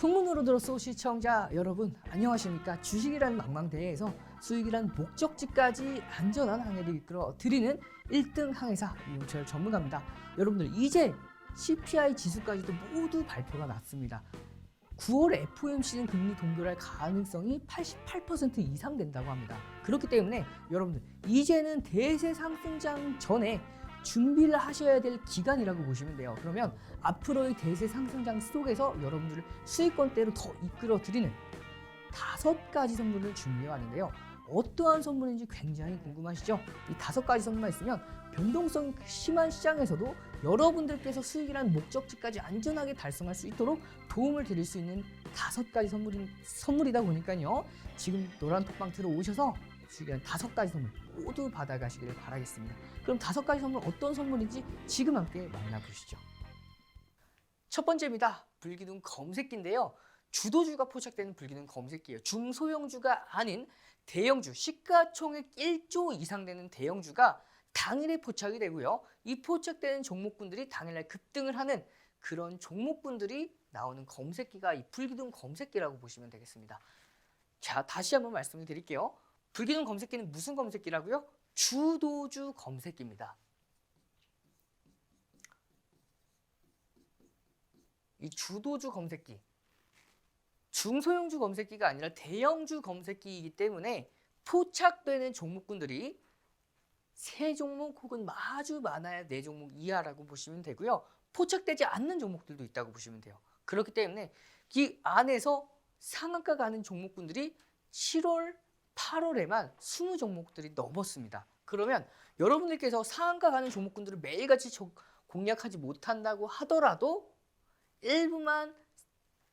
풍문으로 들었어 시청자 여러분 안녕하십니까. 주식이라는 망망대해에서 수익이란 목적지까지 안전한 항해를 이끌어 드리는 1등 항해사 이용철 전문가입니다. 여러분들 이제 CPI 지수까지도 모두 발표가 났습니다. 9월 FOMC는 금리 동결할 가능성이 88% 이상 된다고 합니다. 그렇기 때문에 여러분들 이제는 대세 상승장 전에 준비를 하셔야 될 기간이라고 보시면 돼요. 그러면 앞으로의 대세 상승장 속에서 여러분들을 수익권대로 더 이끌어 드리는 5가지 선물을 준비해 왔는데요. 어떠한 선물인지 굉장히 궁금하시죠? 이 5가지 선물만 있으면 변동성이 심한 시장에서도 여러분들께서 수익이라는 목적지까지 안전하게 달성할 수 있도록 도움을 드릴 수 있는 5가지 선물이다 보니까요. 지금 노란톡방 들어오셔서 수익이라는 5가지 선물 모두 받아가시길 바라겠습니다. 그럼 5가지 선물 어떤 선물인지 지금 함께 만나보시죠. 첫 번째입니다. 불기둥 검색기인데요. 주도주가 포착되는 불기둥 검색기예요. 중소형주가 아닌 대형주, 시가총액 1조 이상 되는 대형주가 당일에 포착이 되고요. 이 포착되는 종목군들이 당일날 급등을 하는 그런 종목군들이 나오는 검색기가 이 불기둥 검색기라고 보시면 되겠습니다. 자, 다시 한번 말씀을 드릴게요. 불기둥 검색기는 무슨 검색기라고요? 주도주 검색기입니다. 이 주도주 검색기, 중소형주 검색기가 아니라 대형주 검색기이기 때문에 포착되는 종목군들이 3종목 혹은 아주 많아야 4종목 이하라고 보시면 되고요. 포착되지 않는 종목들도 있다고 보시면 돼요. 그렇기 때문에 이 안에서 상한가 가는 종목군들이 7월, 8월에만 20종목들이 넘었습니다. 그러면 여러분들께서 상한가 가는 종목군들을 매일같이 공략하지 못한다고 하더라도 일부만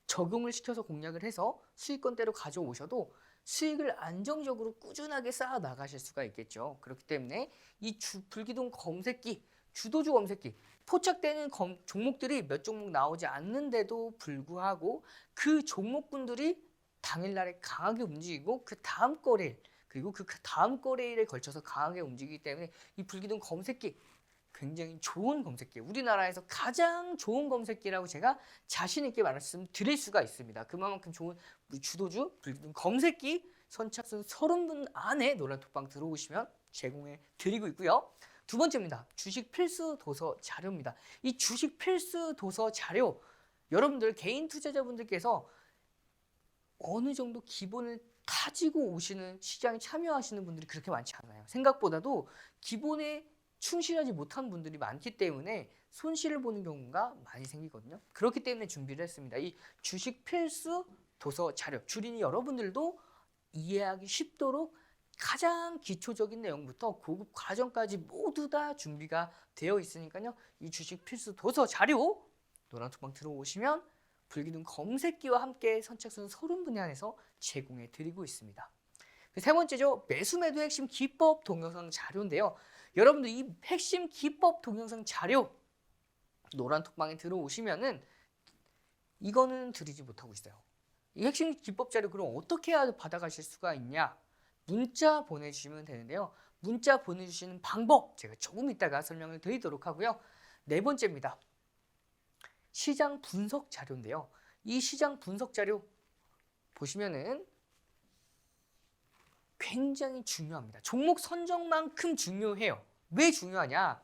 적용을 시켜서 공략을 해서 수익권대로 가져오셔도 수익을 안정적으로 꾸준하게 쌓아 나가실 수가 있겠죠. 그렇기 때문에 이 불기둥 검색기, 주도주 검색기, 포착되는 종목들이 몇 종목 나오지 않는데도 불구하고 그 종목군들이 당일날에 강하게 움직이고 그 다음 거래일 그리고 그 다음 거래일에 걸쳐서 강하게 움직이기 때문에 이 불기둥 검색기 굉장히 좋은 검색기예요. 우리나라에서 가장 좋은 검색기라고 제가 자신 있게 말씀드릴 수가 있습니다. 그만큼 좋은 주도주 불기둥 검색기 선착순 30분 안에 노란톡방 들어오시면 제공해 드리고 있고요. 두 번째입니다. 주식 필수 도서 자료입니다. 이 주식 필수 도서 자료 여러분들 개인 투자자분들께서 어느 정도 기본을 다지고 오시는 시장에 참여하시는 분들이 그렇게 많지 않아요. 생각보다도 기본에 충실하지 못한 분들이 많기 때문에 손실을 보는 경우가 많이 생기거든요. 그렇기 때문에 준비를 했습니다. 이 주식 필수 도서 자료, 주린이 여러분들도 이해하기 쉽도록 가장 기초적인 내용부터 고급 과정까지 모두 다 준비가 되어 있으니까요. 이 주식 필수 도서 자료 노란톡방 들어오시면 불기둥 검색기와 함께 선착순 30분에 한해서 제공해 드리고 있습니다. 세 번째죠. 매수매도 핵심 기법 동영상 자료인데요. 여러분들 이 핵심 기법 동영상 자료 노란톡방에 들어오시면은 이거는 드리지 못하고 있어요. 이 핵심 기법 자료 그럼 어떻게 해야 받아가실 수가 있냐? 문자 보내주시면 되는데요. 문자 보내주시는 방법 제가 조금 이따가 설명을 드리도록 하고요. 네 번째입니다. 시장 분석 자료인데요. 이 시장 분석 자료 보시면은 굉장히 중요합니다. 종목 선정만큼 중요해요. 왜 중요하냐?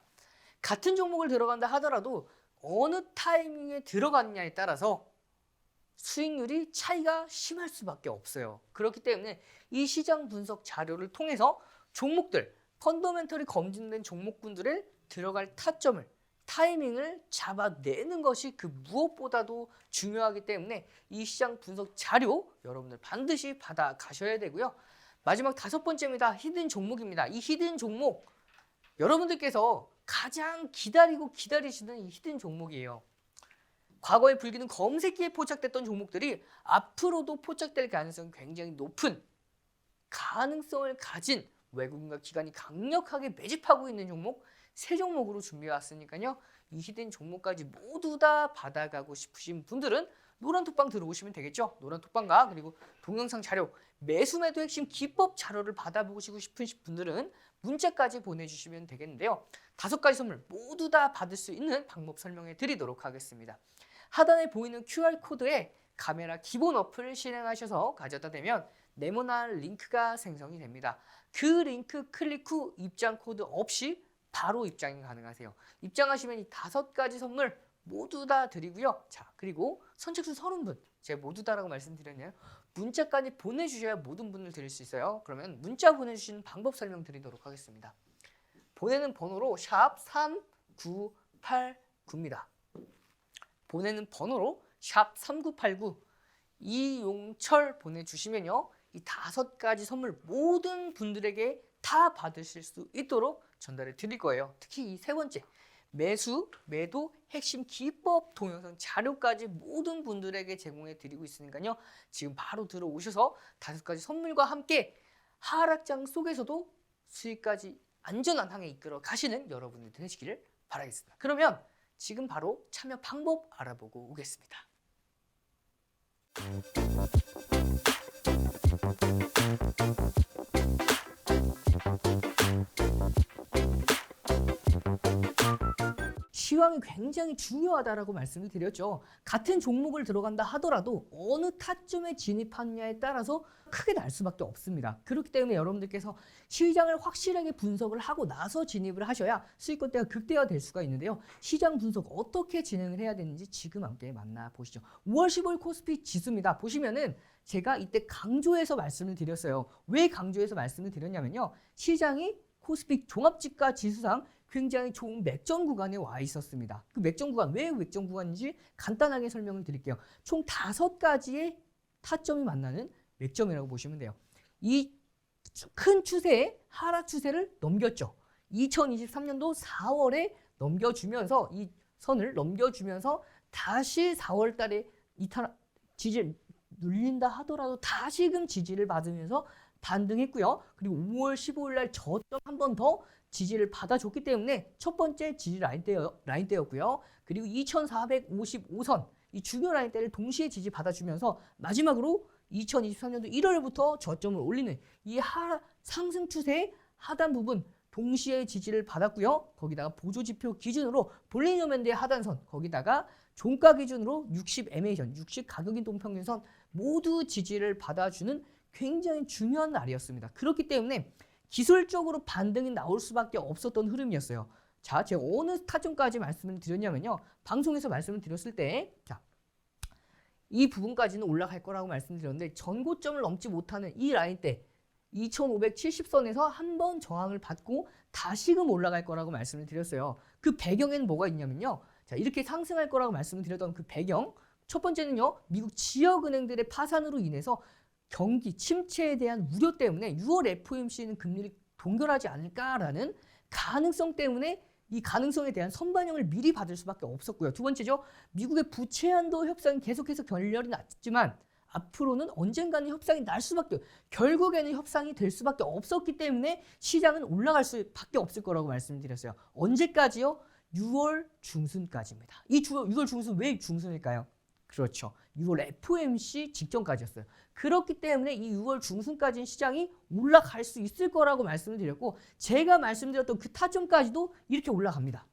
같은 종목을 들어간다 하더라도 어느 타이밍에 들어갔냐에 따라서 수익률이 차이가 심할 수밖에 없어요. 그렇기 때문에 이 시장 분석 자료를 통해서 종목들, 펀더멘털이 검증된 종목군들을 들어갈 타점을, 타이밍을 잡아내는 것이 그 무엇보다도 중요하기 때문에 이 시장 분석 자료 여러분들 반드시 받아 가셔야 되고요. 마지막 5번째입니다. 히든 종목입니다. 이 히든 종목 여러분들께서 가장 기다리시는 이 히든 종목이에요. 과거에 불기둥 검색기에 포착됐던 종목들이 앞으로도 포착될 가능성이 굉장히 높은 가능성을 가진 외국인과 기관이 강력하게 매집하고 있는 종목 3종목으로 준비해 왔으니까요. 이 히든 종목까지 모두 다 받아가고 싶으신 분들은 노란톡방 들어오시면 되겠죠. 노란톡방과 그리고 동영상 자료, 매수매도 핵심 기법 자료를 받아보시고 싶으신 분들은 문자까지 보내주시면 되겠는데요. 5가지 선물 모두 다 받을 수 있는 방법 설명해 드리도록 하겠습니다. 하단에 보이는 QR코드에 카메라 기본 어플을 실행하셔서 가져다 대면 네모난 링크가 생성이 됩니다. 그 링크 클릭 후 입장 코드 없이 바로 입장이 가능하세요. 입장하시면 이 5가지 선물 모두 다 드리고요. 자, 그리고 선착순 30분 제가 모두 다라고 말씀드렸네요. 문자까지 보내주셔야 모든 분을 드릴 수 있어요. 그러면 문자 보내주시는 방법 설명드리도록 하겠습니다. 보내는 번호로 샵 3989입니다. 보내는 번호로 샵 3989 이용철 보내주시면요. 이 5가지 선물 모든 분들에게 다 받으실 수 있도록 전달해 드릴 거예요. 특히 이 3번째 매수, 매도, 핵심 기법 동영상 자료까지 모든 분들에게 제공해 드리고 있으니까요. 지금 바로 들어오셔서 5가지 선물과 함께 하락장 속에서도 수익까지 안전한 항에 이끌어 가시는 여러분들 되시기를 바라겠습니다. 그러면 지금 바로 참여 방법 알아보고 오겠습니다. 시황이 굉장히 중요하다라고 말씀을 드렸죠. 같은 종목을 들어간다 하더라도 어느 타점에 진입하느냐에 따라서 크게 날 수밖에 없습니다. 그렇기 때문에 여러분들께서 시장을 확실하게 분석을 하고 나서 진입을 하셔야 수익권대가 극대화될 수가 있는데요. 시장 분석 어떻게 진행을 해야 되는지 지금 함께 만나보시죠. 5월 15일 코스피 지수입니다. 보시면은 제가 이때 강조해서 말씀을 드렸어요. 왜 강조해서 말씀을 드렸냐면요. 시장이 코스피 종합지가 지수상 굉장히 좋은 맥점 구간에 와 있었습니다. 그 맥점 구간, 왜 맥점 구간인지 간단하게 설명을 드릴게요. 총 5가지의 타점이 만나는 맥점이라고 보시면 돼요. 이 큰 추세의 하락 추세를 넘겼죠. 2023년도 4월에 넘겨주면서 이 선을 넘겨주면서 다시 4월 달에 지지를 눌린다 하더라도 다시금 지지를 받으면서 반등했고요. 그리고 5월 15일 날 저점 한 번 더 지지를 받아줬기 때문에 첫 번째 지지 라인대였고요. 그리고 2455선 이 중요 라인대를 동시에 지지 받아주면서 마지막으로 2023년도 1월부터 저점을 올리는 이 상승 추세의 하단 부분 동시에 지지를 받았고요. 거기다가 보조지표 기준으로 볼리니어밴드의 하단선, 거기다가 종가 기준으로 60 MA선, 60 가격이동평균선 모두 지지를 받아주는 굉장히 중요한 날이었습니다. 그렇기 때문에 기술적으로 반등이 나올 수밖에 없었던 흐름이었어요. 자, 제가 어느 타점까지 말씀을 드렸냐면요. 방송에서 말씀을 드렸을 때, 자, 이 부분까지는 올라갈 거라고 말씀드렸는데 전고점을 넘지 못하는 이 라인대 2570선에서 한 번 저항을 받고 다시금 올라갈 거라고 말씀을 드렸어요. 그 배경에는 뭐가 있냐면요. 자, 이렇게 상승할 거라고 말씀을 드렸던 그 배경, 첫 번째는요. 미국 지역은행들의 파산으로 인해서 경기 침체에 대한 우려 때문에 6월 FOMC는 금리를 동결하지 않을까라는 가능성 때문에 이 가능성에 대한 선반영을 미리 받을 수밖에 없었고요. 두 번째죠. 미국의 부채 한도 협상이 계속해서 결렬이 났지만 앞으로는 언젠가는 협상이 날 수밖에, 결국에는 협상이 될 수밖에 없었기 때문에 시장은 올라갈 수밖에 없을 거라고 말씀드렸어요. 언제까지요? 6월 중순까지입니다. 이 6월 중순, 왜 중순일까요? 그렇죠. 6월 FOMC 직전까지였어요. 그렇기 때문에 이 6월 중순까지는 시장이 올라갈 수 있을 거라고 말씀을 드렸고, 제가 말씀드렸던 그 타점까지도 이렇게 올라갑니다.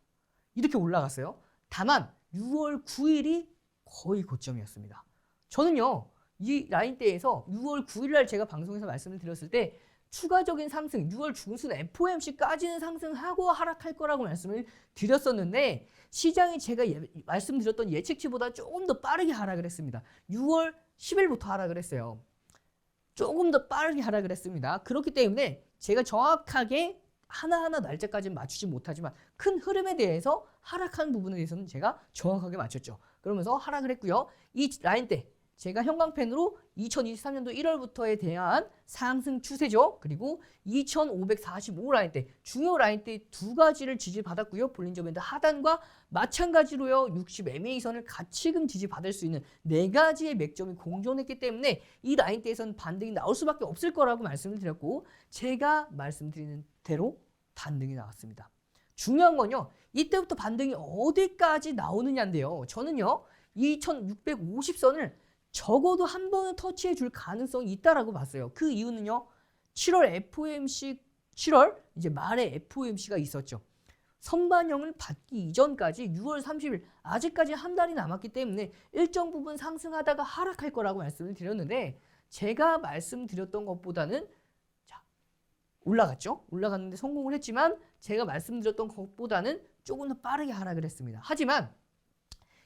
이렇게 올라갔어요. 다만 6월 9일이 거의 고점이었습니다. 저는요, 이 라인대에서 6월 9일 날 제가 방송에서 말씀을 드렸을 때 추가적인 상승, 6월 중순 FOMC까지는 상승하고 하락할 거라고 말씀을 드렸었는데, 시장이 제가 말씀드렸던 예측치보다 조금 더 빠르게 하락을 했습니다. 6월 10일부터 하락을 했어요. 조금 더 빠르게 하락을 했습니다. 그렇기 때문에 제가 정확하게 하나하나 날짜까지는 맞추지 못하지만 큰 흐름에 대해서 하락한 부분에 대해서는 제가 정확하게 맞췄죠. 그러면서 하락을 했고요. 이 라인대 제가 형광펜으로 2023년도 1월부터에 대한 상승 추세죠. 그리고 2545 라인대, 중요 라인대 2가지를 지지받았고요. 볼린저 밴드 하단과 마찬가지로요. 60 MA선을 같이금 지지받을 수 있는 4가지의 맥점이 공존했기 때문에 이 라인대에서는 반등이 나올 수밖에 없을 거라고 말씀을 드렸고, 제가 말씀드리는 대로 반등이 나왔습니다. 중요한 건요. 이때부터 반등이 어디까지 나오느냐인데요. 저는요. 2650선을 적어도 한 번은 터치해 줄 가능성이 있다라고 봤어요. 그 이유는요. 7월 FOMC, 7월 이제 말에 FOMC가 있었죠. 선반영을 받기 이전까지 6월 30일 아직까지 한 달이 남았기 때문에 일정 부분 상승하다가 하락할 거라고 말씀을 드렸는데 제가 말씀드렸던 것보다는 자, 올라갔죠. 올라갔는데 성공을 했지만 제가 말씀드렸던 것보다는 조금 더 빠르게 하락을 했습니다. 하지만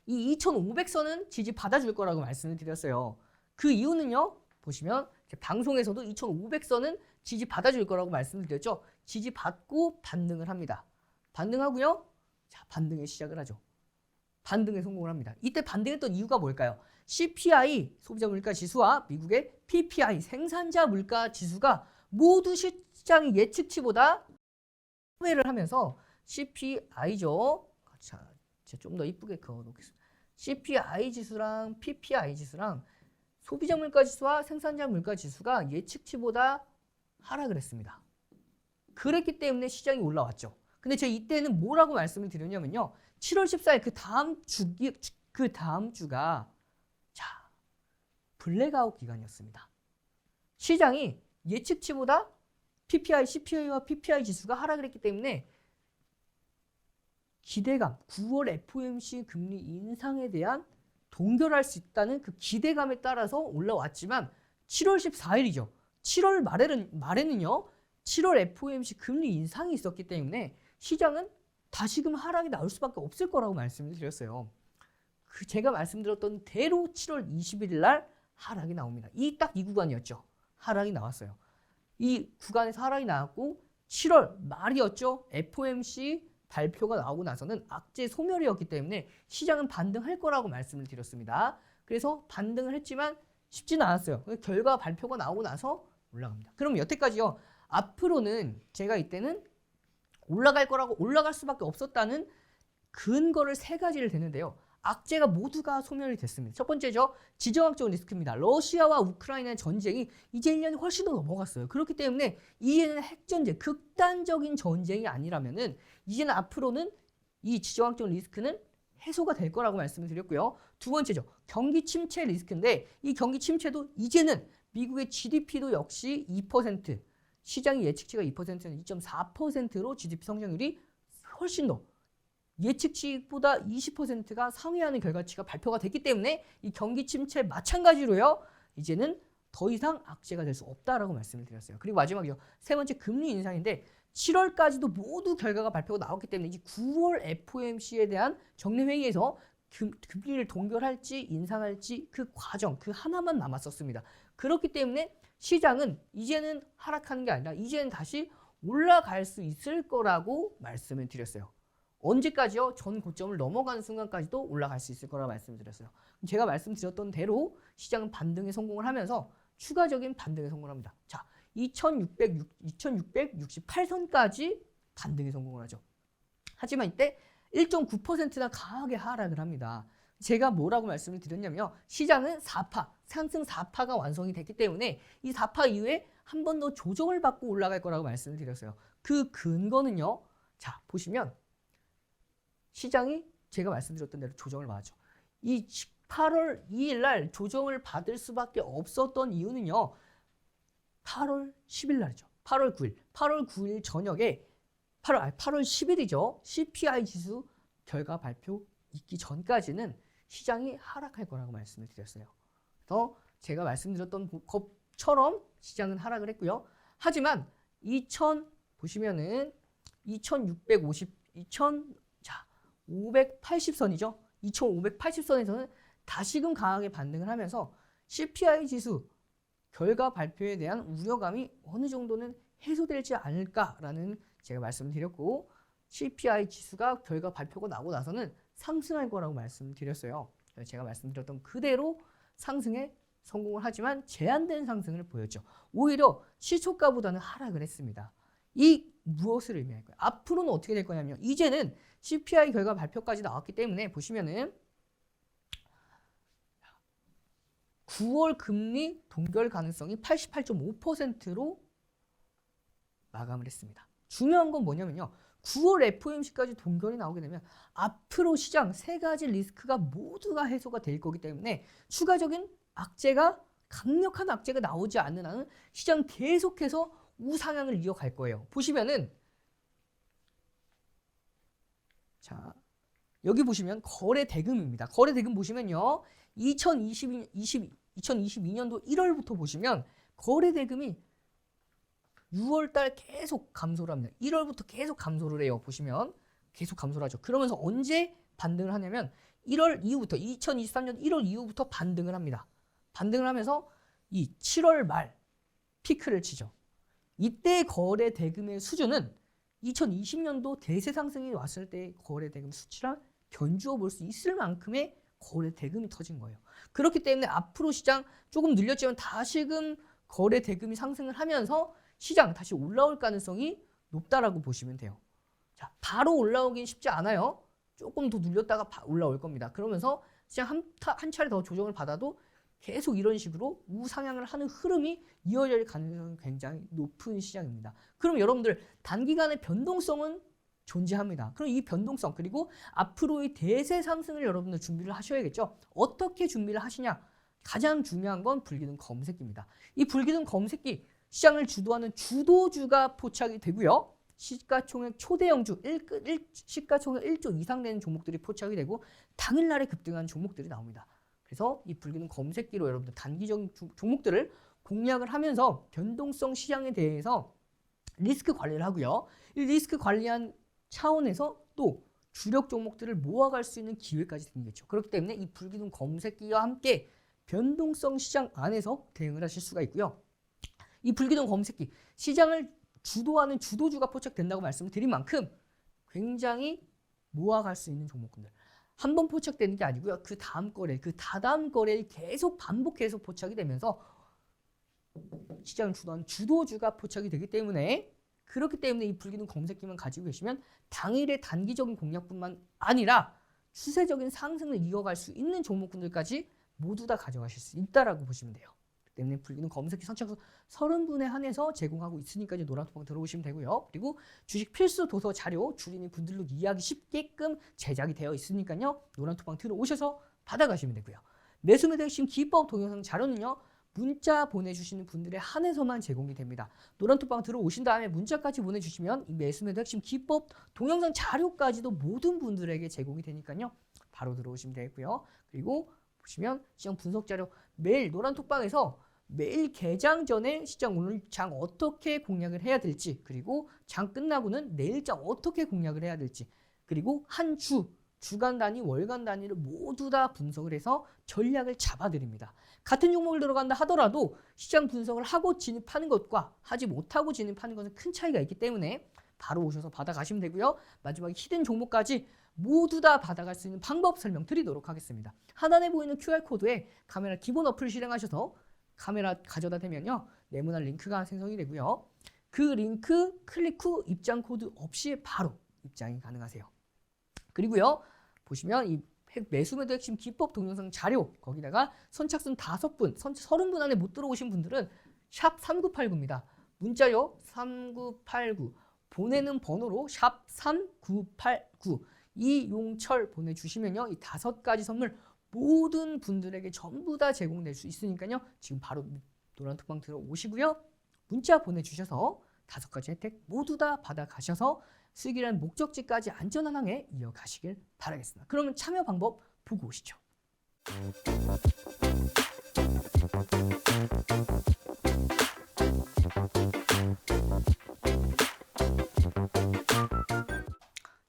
이 2500선은 지지 받아줄 거라고 말씀을 드렸어요. 그 이유는요. 보시면 방송에서도 2500선은 지지 받아줄 거라고 말씀을 드렸죠. 지지 받고 반등을 합니다. 반등하고요. 자, 반등에 시작을 하죠. 반등에 성공을 합니다. 이때 반등했던 이유가 뭘까요? CPI 소비자 물가 지수와 미국의 PPI 생산자 물가 지수가 모두 시장의 예측치보다 소외를 하면서 CPI죠. 자, 제가 좀 더 이쁘게 그어 놓겠습니다. CPI 지수랑 PPI 지수랑 소비자 물가 지수와 생산자 물가 지수가 예측치보다 하락을 했습니다. 그랬기 때문에 시장이 올라왔죠. 근데 제가 이때는 뭐라고 말씀을 드렸냐면요. 7월 14일 그 다음 주가 자, 블랙아웃 기간이었습니다. 시장이 예측치보다 PPI, CPI와 PPI 지수가 하락을 했기 때문에 기대감, 9월 FOMC 금리 인상에 대한 동결할 수 있다는 그 기대감에 따라서 올라왔지만 7월 14일이죠. 7월 말에는요. 7월 FOMC 금리 인상이 있었기 때문에 시장은 다시금 하락이 나올 수밖에 없을 거라고 말씀을 드렸어요. 제가 말씀드렸던 대로 7월 21일 날 하락이 나옵니다. 이 구간이었죠. 하락이 나왔어요. 이 구간에서 하락이 나왔고 7월 말이었죠. FOMC 발표가 나오고 나서는 악재 소멸이었기 때문에 시장은 반등할 거라고 말씀을 드렸습니다. 그래서 반등을 했지만 쉽지는 않았어요. 결과 발표가 나오고 나서 올라갑니다. 그럼 여태까지요. 앞으로는 제가 이때는 올라갈 수밖에 없었다는 근거를 3가지를 대는데요. 악재가 모두가 소멸이 됐습니다. 첫 번째죠. 지정학적 리스크입니다. 러시아와 우크라이나의 전쟁이 이제 1년이 훨씬 더 넘어갔어요. 그렇기 때문에 이제는 핵전쟁, 극단적인 전쟁이 아니라면은 이제는 앞으로는 이 지정학적 리스크는 해소가 될 거라고 말씀을 드렸고요. 두 번째죠. 경기 침체 리스크인데 이 경기 침체도 이제는 미국의 GDP도 역시 2%, 시장의 예측치가 2%는 2.4%로 GDP 성장률이 훨씬 더 예측치보다 20%가 상회하는 결과치가 발표가 됐기 때문에 이 경기 침체 마찬가지로요. 이제는 더 이상 악재가 될 수 없다라고 말씀을 드렸어요. 그리고 마지막이요. 세 번째 금리 인상인데 7월까지도 모두 결과가 발표가 나왔기 때문에 이 9월 FOMC에 대한 정례회의에서 금리를 동결할지 인상할지 그 과정 그 하나만 남았었습니다. 그렇기 때문에 시장은 이제는 하락하는 게 아니라 이제는 다시 올라갈 수 있을 거라고 말씀을 드렸어요. 언제까지요? 전 고점을 넘어가는 순간까지도 올라갈 수 있을 거라고 말씀을 드렸어요. 제가 말씀드렸던 대로 시장은 반등에 성공을 하면서 추가적인 반등에 성공을 합니다. 자, 2668선까지 반등에 성공을 하죠. 하지만 이때 1.9%나 강하게 하락을 합니다. 제가 뭐라고 말씀을 드렸냐면요. 시장은 4파, 상승 4파가 완성이 됐기 때문에 이 4파 이후에 한 번 더 조정을 받고 올라갈 거라고 말씀을 드렸어요. 그 근거는요. 자, 보시면 시장이 제가 말씀드렸던 대로 조정을 받았죠. 이 8월 2일 날 조정을 받을 수밖에 없었던 이유는요. 8월 10일 날이죠. 8월 9일. 8월 9일 저녁에 8월 10일이죠. CPI 지수 결과 발표 있기 전까지는 시장이 하락할 거라고 말씀을 드렸어요. 그래서 제가 말씀드렸던 것처럼 시장은 하락을 했고요. 하지만 보시면은 580선이죠. 2580선에서는 다시금 강하게 반등을 하면서 CPI 지수 결과 발표에 대한 우려감이 어느 정도는 해소될지 않을까라는 제가 말씀을 드렸고 CPI 지수가 결과 발표가 나오고 나서는 상승할 거라고 말씀을 드렸어요. 제가 말씀드렸던 그대로 상승에 성공을 하지만 제한된 상승을 보였죠. 오히려 시초가보다는 하락을 했습니다. 이 무엇을 의미할까요? 앞으로는 어떻게 될 거냐면 이제는 CPI 결과 발표까지 나왔기 때문에 보시면은 9월 금리 동결 가능성이 88.5%로 마감을 했습니다. 중요한 건 뭐냐면요. 9월 FOMC까지 동결이 나오게 되면 앞으로 시장 3가지 리스크가 모두가 해소가 될 거기 때문에 추가적인 강력한 악재가 나오지 않는 한은 시장 계속해서 우상향을 이어갈 거예요. 보시면은 자, 여기 보시면 거래 대금입니다. 거래 대금 보시면요. 2022년도 1월부터 보시면 거래 대금이 6월 달 계속 감소를 합니다. 1월부터 계속 감소를 해요. 보시면 계속 감소를 하죠. 그러면서 언제 반등을 하냐면 1월 이후부터 2023년 1월 이후부터 반등을 합니다. 반등을 하면서 이 7월 말 피크를 치죠. 이때 거래 대금의 수준은 2020년도 대세 상승이 왔을 때 거래 대금 수치랑 견주어 볼 수 있을 만큼의 거래 대금이 터진 거예요. 그렇기 때문에 앞으로 시장 조금 늘렸지만 다시금 거래 대금이 상승을 하면서 시장 다시 올라올 가능성이 높다라고 보시면 돼요. 자, 바로 올라오긴 쉽지 않아요. 조금 더 눌렸다가 올라올 겁니다. 그러면서 시장 한 차례 더 조정을 받아도 계속 이런 식으로 우상향을 하는 흐름이 이어질 가능성이 굉장히 높은 시장입니다. 그럼 여러분들 단기간의 변동성은 존재합니다. 그럼 이 변동성 그리고 앞으로의 대세 상승을 여러분들 준비를 하셔야겠죠. 어떻게 준비를 하시냐? 가장 중요한 건 불기둥 검색기입니다. 이 불기둥 검색기 시장을 주도하는 주도주가 포착이 되고요. 시가총액 초대형주 시가총액 1조 이상 되는 종목들이 포착이 되고 당일날에 급등한 종목들이 나옵니다. 그래서 이 불기둥 검색기로 여러분들 단기적인 종목들을 공략을 하면서 변동성 시장에 대해서 리스크 관리를 하고요. 이 리스크 관리한 차원에서 또 주력 종목들을 모아갈 수 있는 기회까지 생기겠죠. 그렇기 때문에 이 불기둥 검색기와 함께 변동성 시장 안에서 대응을 하실 수가 있고요. 이 불기둥 검색기 시장을 주도하는 주도주가 포착된다고 말씀을 드린 만큼 굉장히 모아갈 수 있는 종목군들 한 번 포착되는 게 아니고요. 그 다음 거래, 그 다다음 거래를 계속 반복해서 포착이 되면서 시장을 주도하는 주도주가 포착이 되기 때문에 그렇기 때문에 이 불기둥 검색기만 가지고 계시면 당일의 단기적인 공략뿐만 아니라 추세적인 상승을 이어갈 수 있는 종목군들까지 모두 다 가져가실 수 있다라고 보시면 돼요. 그렇기 때문에 불기둥 검색기 선착순 30분에 한해서 제공하고 있으니까 이제 노란톡방 들어오시면 되고요. 그리고 주식 필수 도서 자료 주린이 분들로 이해하기 쉽게끔 제작이 되어 있으니까요. 노란톡방 들어오셔서 받아가시면 되고요. 매수매도 핵심 기법 동영상 자료는요. 문자 보내주시는 분들에 한해서만 제공이 됩니다. 노란톡방 들어오신 다음에 문자까지 보내주시면 이 매수매도 핵심 기법 동영상 자료까지도 모든 분들에게 제공이 되니까요. 바로 들어오시면 되고요. 그리고 보시면 시장 분석 자료 매일 노란톡방에서 매일 개장 전에 시장 오늘 장 어떻게 공략을 해야 될지 그리고 장 끝나고는 내일 장 어떻게 공략을 해야 될지 그리고 한 주, 주간 단위, 월간 단위를 모두 다 분석을 해서 전략을 잡아드립니다. 같은 종목을 들어간다 하더라도 시장 분석을 하고 진입하는 것과 하지 못하고 진입하는 것은 큰 차이가 있기 때문에 바로 오셔서 받아가시면 되고요. 마지막에 히든 종목까지 모두 다 받아갈 수 있는 방법 설명드리도록 하겠습니다. 하단에 보이는 QR코드에 카메라 기본 어플 실행하셔서 카메라 가져다 대면요. 네모난 링크가 생성이 되고요. 그 링크 클릭 후 입장 코드 없이 바로 입장이 가능하세요. 그리고요. 보시면 이 매수매도 핵심 기법 동영상 자료 거기다가 선착순 5분, 30분 안에 못 들어오신 분들은 샵 3989입니다. 문자요 3989 보내는 번호로 샵 3989 이용철 보내주시면요. 이 5가지 선물 모든 분들에게 전부 다 제공될 수 있으니까요. 지금 바로 노란톡방 들어오시고요. 문자 보내주셔서 5가지 혜택 모두 다 받아가셔서 수익이라는 목적지까지 안전한 항해 이어가시길 바라겠습니다. 그러면 참여 방법 보고 오시죠.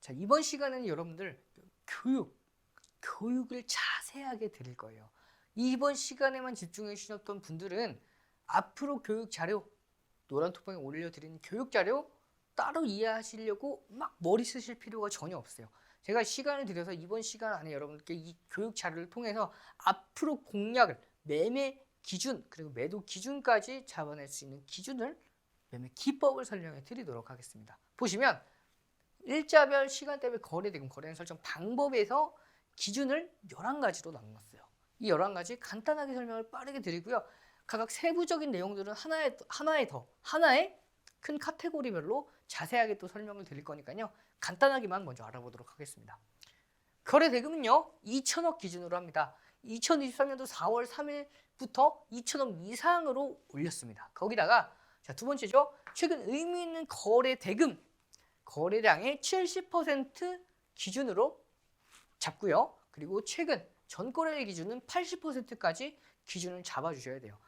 자, 이번 시간에는 여러분들 교육을 자세하게 드릴 거예요. 이번 시간에만 집중해 주셨던 분들은 앞으로 교육 자료 노란톡방에 올려드리는 교육 자료 따로 이해하시려고 막 머리 쓰실 필요가 전혀 없어요. 제가 시간을 들여서 이번 시간 안에 여러분께 이 교육 자료를 통해서 앞으로 공략을 매매 기준 그리고 매도 기준까지 잡아낼 수 있는 기준을 매매 기법을 설명해 드리도록 하겠습니다. 보시면 일자별 시간대별 거래대금 거래량 설정 방법에서 기준을 11가지로 나눴어요. 이 11가지 간단하게 설명을 빠르게 드리고요. 각각 세부적인 내용들은 하나의 큰 카테고리별로 자세하게 또 설명을 드릴 거니까요. 간단하게만 먼저 알아보도록 하겠습니다. 거래 대금은요. 2천억 기준으로 합니다. 2023년도 4월 3일부터 2천억 이상으로 올렸습니다. 거기다가 자, 두 번째죠. 최근 의미 있는 거래 대금 거래량의 70% 기준으로 잡고요. 그리고 최근 전거래일 기준은 80%까지 기준을 잡아주셔야 돼요.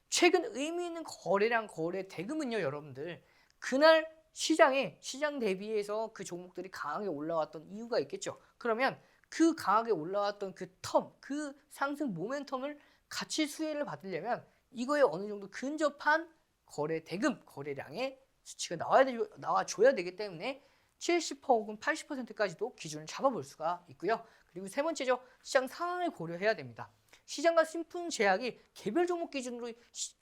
최근 의미 있는 거래량, 거래 대금은요, 여러분들 그날 시장 대비해서 그 종목들이 강하게 올라왔던 이유가 있겠죠. 그러면 그 강하게 올라왔던 그 상승 모멘텀을 같이 수혜를 받으려면 이거에 어느 정도 근접한 거래 대금, 거래량의 수치가 나와줘야 되기 때문에 70% 혹은 80%까지도 기준을 잡아볼 수가 있고요. 그리고 세 번째죠. 시장 상황을 고려해야 됩니다. 시장과 신품 제약이 개별 종목 기준으로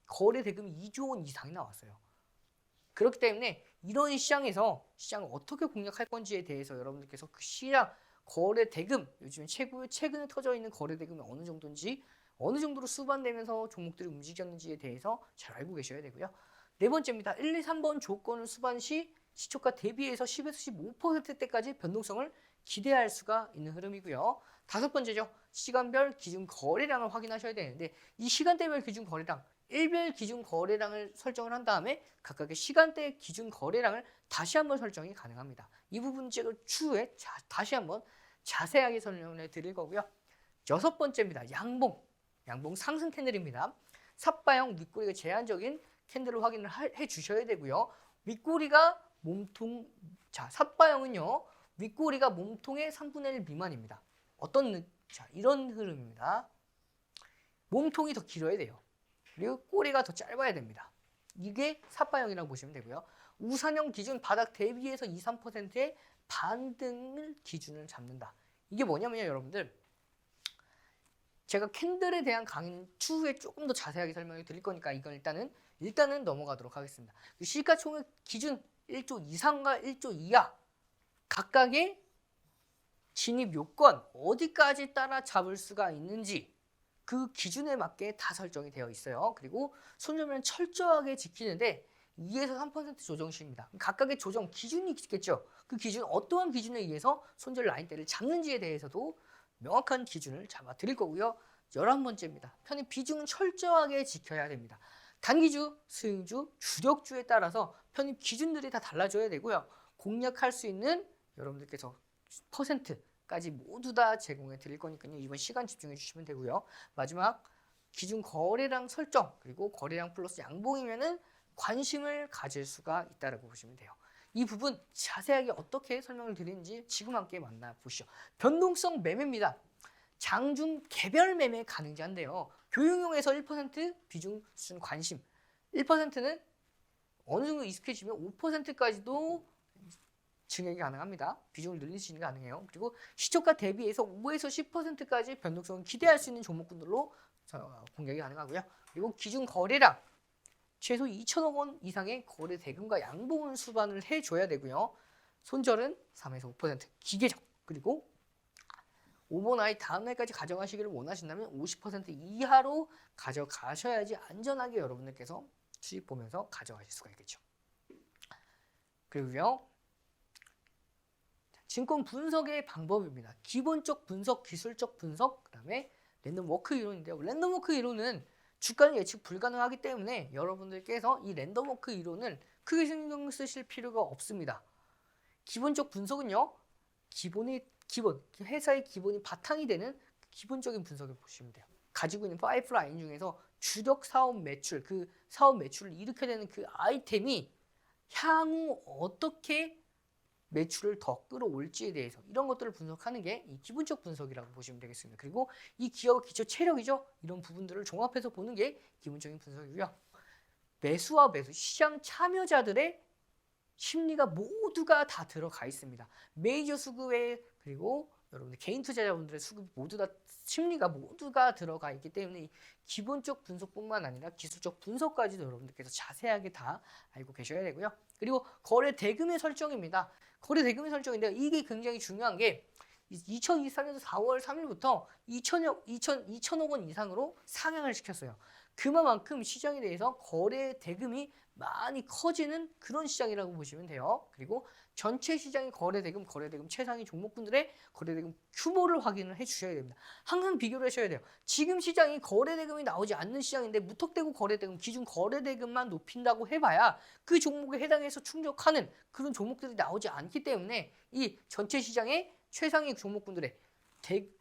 거래 대금이 2조 원 이상이 나왔어요. 그렇기 때문에 이런 시장에서 시장을 어떻게 공략할 건지에 대해서 여러분들께서 그 시장 거래 대금, 요즘 최근에 터져 있는 거래 대금이 어느 정도인지, 어느 정도로 수반되면서 종목들이 움직였는지에 대해서 잘 알고 계셔야 되고요. 네 번째입니다. 1, 2, 3번 조건을 수반 시 시초가 대비해서 10에서 15%대까지 변동성을 기대할 수가 있는 흐름이고요. 다섯 번째죠. 시간별 기준 거래량을 확인하셔야 되는데 이 시간대별 기준 거래량, 일별 기준 거래량을 설정을 한 다음에 각각의 시간대 기준 거래량을 다시 한번 설정이 가능합니다. 이 부분 추후에 다시 한번 자세하게 설명을 드릴 거고요. 여섯 번째입니다. 양봉 상승 캔들입니다. 삿바형 윗꼬리가 제한적인 캔들을 확인을 해 주셔야 되고요. 윗꼬리가 삿바형은요. 윗꼬리가 몸통의 3분의 1 미만입니다. 이런 흐름입니다. 몸통이 더 길어야 돼요. 그리고 꼬리가 더 짧아야 됩니다. 이게 삿바형이라고 보시면 되고요. 우산형 기준 바닥 대비해서 2, 3%의 반등을 기준을 잡는다. 이게 뭐냐면요, 여러분들. 제가 캔들에 대한 강의는 추후에 조금 더 자세하게 설명을 드릴 거니까 이건 일단은 넘어가도록 하겠습니다. 시가총액 기준 1조 이상과 1조 이하 각각의 진입 요건 어디까지 따라잡을 수가 있는지 그 기준에 맞게 다 설정이 되어 있어요. 그리고 손절은 철저하게 지키는데 2에서 3% 조정시입니다. 각각의 조정 기준이 있겠죠. 그 기준 어떠한 기준에 의해서 손절 라인대를 잡는지에 대해서도 명확한 기준을 잡아 드릴 거고요. 11번째입니다. 편입 비중은 철저하게 지켜야 됩니다. 단기주, 스윙주, 주력주에 따라서 편입 기준들이 다 달라져야 되고요. 공략할 수 있는 여러분들께서 퍼센트까지 모두 다 제공해 드릴 거니까요. 이번 시간 집중해 주시면 되고요. 마지막 기준 거래량 설정 그리고 거래량 플러스 양봉이면은 관심을 가질 수가 있다고 보시면 돼요. 이 부분 자세하게 어떻게 설명을 드리는지 지금 함께 만나보시죠. 변동성 매매입니다. 장중 개별 매매 가능한데요. 교육용에서 1% 비중 수준 관심 1%는 어느 정도 익숙해지면 5%까지도 증액이 가능합니다. 비중을 늘리시는 게 가능해요. 그리고 시초가 대비해서 5에서 10%까지 변동성을 기대할 수 있는 종목군들로 공략이 가능하고요. 그리고 기준 거래량 최소 2천억 원 이상의 거래 대금과 양봉을 수반을 해줘야 되고요. 손절은 3에서 5% 기계적 그리고 오버나잇 다음날까지 가져가시기를 원하신다면 50% 이하로 가져가셔야지 안전하게 여러분들께서 수익 보면서 가져가실 수가 있겠죠. 그리고요. 증권 분석의 방법입니다. 기본적 분석, 기술적 분석, 그 다음에 랜덤 워크 이론인데요. 랜덤 워크 이론은 주가는 예측 불가능하기 때문에 여러분들께서 이 랜덤 워크 이론을 크게 신경 쓰실 필요가 없습니다. 기본적 분석은요. 회사의 기본이 바탕이 되는 기본적인 분석을 보시면 돼요. 가지고 있는 파이프라인 중에서 주력 사업 매출, 그 사업 매출을 일으켜야 되는 그 아이템이 향후 어떻게 매출을 더 끌어올지에 대해서 이런 것들을 분석하는 게 이 기본적 분석이라고 보시면 되겠습니다. 그리고 이 기업의 기초 체력이죠. 이런 부분들을 종합해서 보는 게 기본적인 분석이고요. 매수와 매수, 시장 참여자들의 심리가 모두가 다 들어가 있습니다. 메이저 수급에 그리고 여러분들 개인 투자자분들의 수급 모두 다 심리가 모두가 들어가 있기 때문에 기본적 분석뿐만 아니라 기술적 분석까지도 여러분들께서 자세하게 다 알고 계셔야 되고요. 그리고 거래 대금의 설정입니다. 거래 대금의 설정인데 이게 굉장히 중요한 게 2023년 4월 3일부터 2천억 원 이상으로 상향을 시켰어요. 그만큼 시장에 대해서 거래 대금이 많이 커지는 그런 시장이라고 보시면 돼요. 그리고 전체 시장의 거래 대금 최상위 종목군들의 거래 대금 규모를 확인을 해 주셔야 됩니다. 항상 비교를 하셔야 돼요. 지금 시장이 거래 대금이 나오지 않는 시장인데 무턱대고 거래 대금, 기준 거래 대금만 높인다고 해봐야 그 종목에 해당해서 충족하는 그런 종목들이 나오지 않기 때문에 이 전체 시장의 최상위 종목군들의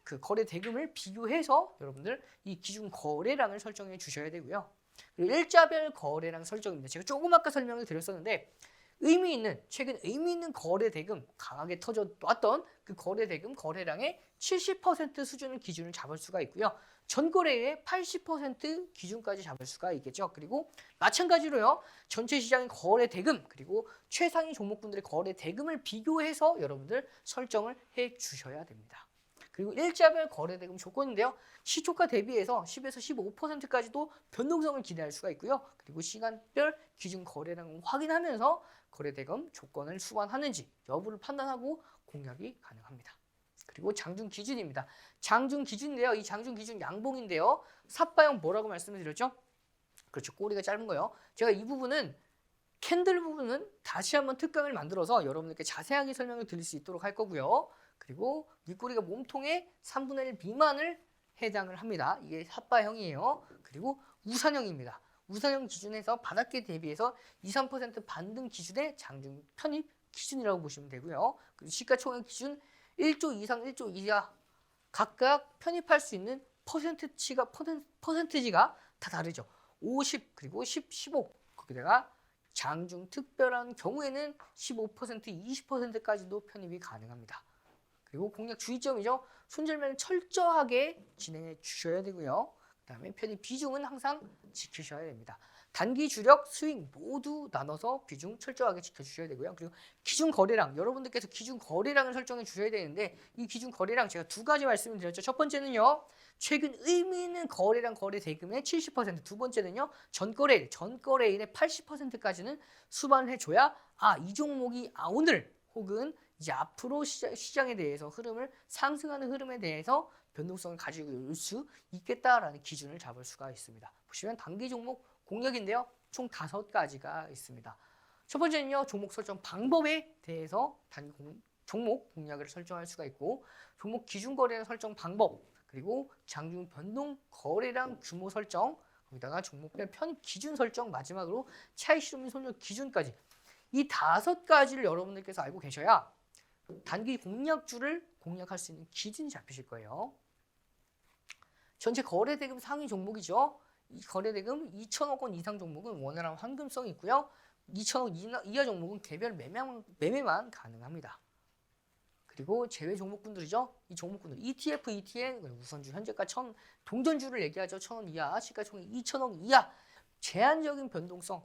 그 거래 대금을 비교해서 여러분들 이 기준 거래량을 설정해 주셔야 되고요. 그리고 일자별 거래량 설정입니다. 제가 조금 아까 설명을 드렸었는데 최근 의미 있는 거래 대금, 강하게 터져왔던 그 거래 대금 거래량의 70% 수준을 기준을 잡을 수가 있고요. 전 거래의 80% 기준까지 잡을 수가 있겠죠. 그리고 마찬가지로요. 전체 시장의 거래 대금 그리고 최상위 종목군들의 거래 대금을 비교해서 여러분들 설정을 해 주셔야 됩니다. 그리고 일자별 거래 대금 조건인데요. 시초가 대비해서 10에서 15%까지도 변동성을 기대할 수가 있고요. 그리고 시간별 기준 거래량을 확인하면서 거래 대금 조건을 수반하는지 여부를 판단하고 공략이 가능합니다. 그리고 장중 기준입니다. 장중 기준인데요. 이 장중 기준 양봉인데요. 삿바형 뭐라고 말씀을 드렸죠? 그렇죠. 꼬리가 짧은 거요. 제가 이 부분은 캔들 부분은 다시 한번 특강을 만들어서 여러분들께 자세하게 설명을 드릴 수 있도록 할 거고요. 그리고 윗꼬리가 몸통의 3분의 1 미만을 해당을 합니다. 이게 삿바형이에요. 그리고 우산형입니다. 우산형 기준에서 바닥계 대비해서 2~3% 반등 기준의 장중 편입 기준이라고 보시면 되고요. 그리고 시가총액 기준 1조 이상 1조 이하 각각 편입할 수 있는 퍼센트지가 다 다르죠. 50 그리고 10, 15 거기다가 장중 특별한 경우에는 15%, 20%까지도 편입이 가능합니다. 그리고 공략 주의점이죠. 손절매는 철저하게 진행해 주셔야 되고요. 그 다음에 편입 비중은 항상 지키셔야 됩니다. 단기 주력, 스윙 모두 나눠서 비중 철저하게 지켜주셔야 되고요. 그리고 기준 거래량, 여러분들께서 기준 거래량을 설정해 주셔야 되는데 이 기준 거래량 제가 두 가지 말씀을 드렸죠. 첫 번째는요. 최근 의미 있는 거래량 거래 대금의 70%, 두 번째는요. 전거래일의 80%까지는 수반을 해줘야 이 종목이 오늘 혹은 이제 앞으로 시장에 대해서 상승하는 흐름에 대해서 변동성을 가지고 올 수 있겠다라는 기준을 잡을 수가 있습니다. 보시면 단기 종목 공략인데요. 총 5가지가 있습니다. 첫 번째는요. 종목 설정 방법에 대해서 종목 공략을 설정할 수가 있고 종목 기준 거래량 설정 방법 그리고 장중 변동 거래량 규모 설정 거기다가 종목별 편입 기준 설정 마지막으로 차익 실현 손절 기준까지 이 5가지를 여러분들께서 알고 계셔야 단기 공략주를 공략할 수 있는 기준이 잡히실 거예요. 전체 거래대금 상위 종목이죠. 이 거래대금 2천억 원 이상 종목은 원활한 환금성이 있고요. 2천억 이하 종목은 개별 매매만 가능합니다. 그리고 제외 종목군들이죠. 이 종목군들 ETF, ETN, 우선주, 현재가 동전주를 얘기하죠. 1,000원 이하, 시가총액 2천억 이하. 제한적인 변동성이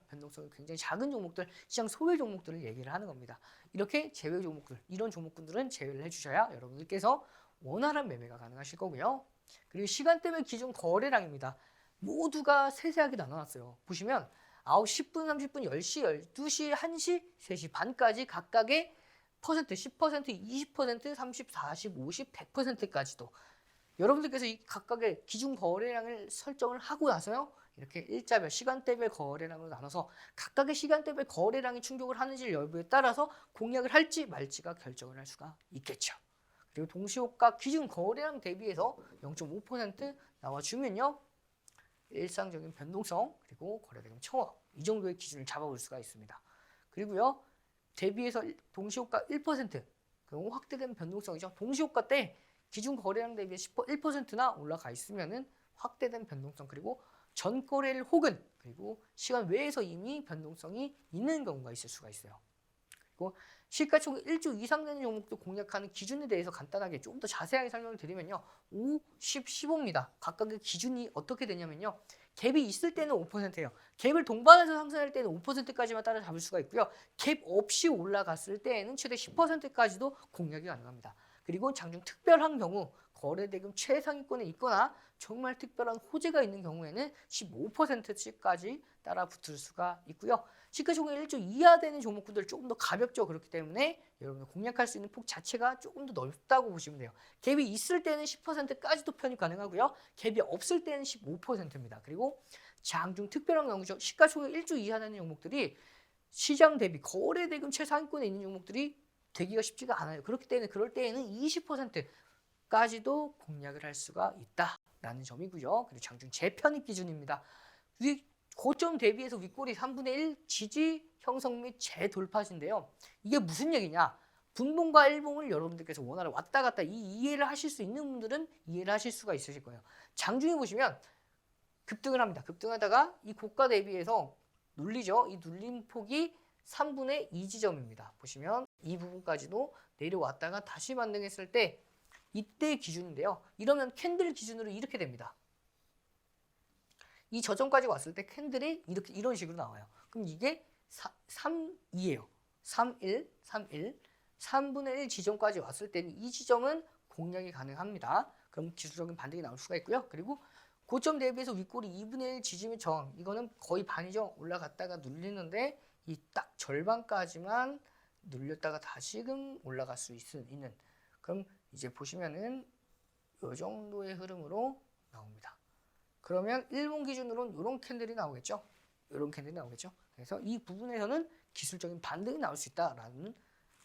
굉장히 작은 종목들, 시장 소외 종목들을 얘기를 하는 겁니다. 이렇게 제외 종목들, 이런 종목군들은 제외를 해주셔야 여러분들께서 원활한 매매가 가능하실 거고요. 그리고 시간대별 기준 거래량입니다. 모두가 세세하게 나눠놨어요. 보시면 9시 10분, 30분, 10시, 12시, 1시, 3시 반까지 각각의 10%, 20%, 30, 40, 50, 100%까지도 여러분들께서 이 각각의 기준 거래량을 설정을 하고 나서요. 이렇게 일자별, 시간대별 거래량으로 나눠서 각각의 시간대별 거래량이 충족을 하는지 여부에 따라서 공략을 할지 말지가 결정을 할 수가 있겠죠. 그리고 동시효과 기준 거래량 대비해서 0.5% 나와주면요. 일상적인 변동성 그리고 거래대금 청억 이 정도의 기준을 잡아볼 수가 있습니다. 그리고요. 대비해서 동시효과 1% 그리고 확대된 변동성이죠. 동시효과 때 기준 거래량 대비 1%나 올라가 있으면은 확대된 변동성 그리고 전 거래일 혹은 그리고 시간 외에서 이미 변동성이 있는 경우가 있을 수가 있어요. 그리고 시가총액 1조 이상 되는 종목도 공략하는 기준에 대해서 간단하게 조금 더 자세하게 설명을 드리면요. 5, 10, 15입니다. 각각의 기준이 어떻게 되냐면요. 갭이 있을 때는 5%예요. 갭을 동반해서 상승할 때는 5%까지만 따라잡을 수가 있고요. 갭 없이 올라갔을 때에는 최대 10%까지도 공략이 가능합니다. 그리고 장중 특별한 경우 거래대금 최상위권에 있거나 정말 특별한 호재가 있는 경우에는 15%까지 따라 붙을 수가 있고요. 시가총액 1조 이하 되는 종목군들 조금 더 가볍죠. 그렇기 때문에 여러분 공략할 수 있는 폭 자체가 조금 더 넓다고 보시면 돼요. 갭이 있을 때는 10%까지도 편입 가능하고요. 갭이 없을 때는 15%입니다. 그리고 장중 특별한 경우죠. 시가총액 1조 이하 되는 종목들이 시장 대비 거래대금 최상위권에 있는 종목들이 되기가 쉽지가 않아요. 그렇기 때문에 그럴 때에는 20%까지도 공략을 할 수가 있다라는 점이고요. 그리고 장중 재편입 기준입니다. 고점 대비해서 윗꼬리 3분의 1 지지 형성 및 재돌파시인데요. 이게 무슨 얘기냐? 분봉과 일봉을 여러분들께서 원화를 왔다 갔다 이해를 하실 수 있는 분들은 이해를 하실 수가 있으실 거예요. 장중에 보시면 급등을 합니다. 급등하다가 이 고가 대비해서 눌리죠. 이 눌림 폭이 3분의 2 지점입니다. 보시면 이 부분까지도 내려왔다가 다시 반등했을 때 이때 기준인데요. 이러면 캔들 기준으로 이렇게 됩니다. 이 저점까지 왔을 때 캔들이 이런 식으로 나와요. 그럼 이게 3,2예요. 3,1, 3,1, 3분의 1 지점까지 왔을 때는 이 지점은 공략이 가능합니다. 그럼 기술적인 반등이 나올 수가 있고요. 그리고 고점 대비해서 윗꼬리 2분의 1 지짐의 저항, 이거는 거의 반이죠. 올라갔다가 눌리는데 이 딱 절반까지만 눌렸다가 다시금 올라갈 수 있는, 그럼 이제 보시면은 이 정도의 흐름으로 나옵니다. 그러면 일본 기준으로는 이런 캔들이 나오겠죠. 이런 캔들이 나오겠죠. 그래서 이 부분에서는 기술적인 반등이 나올 수 있다라는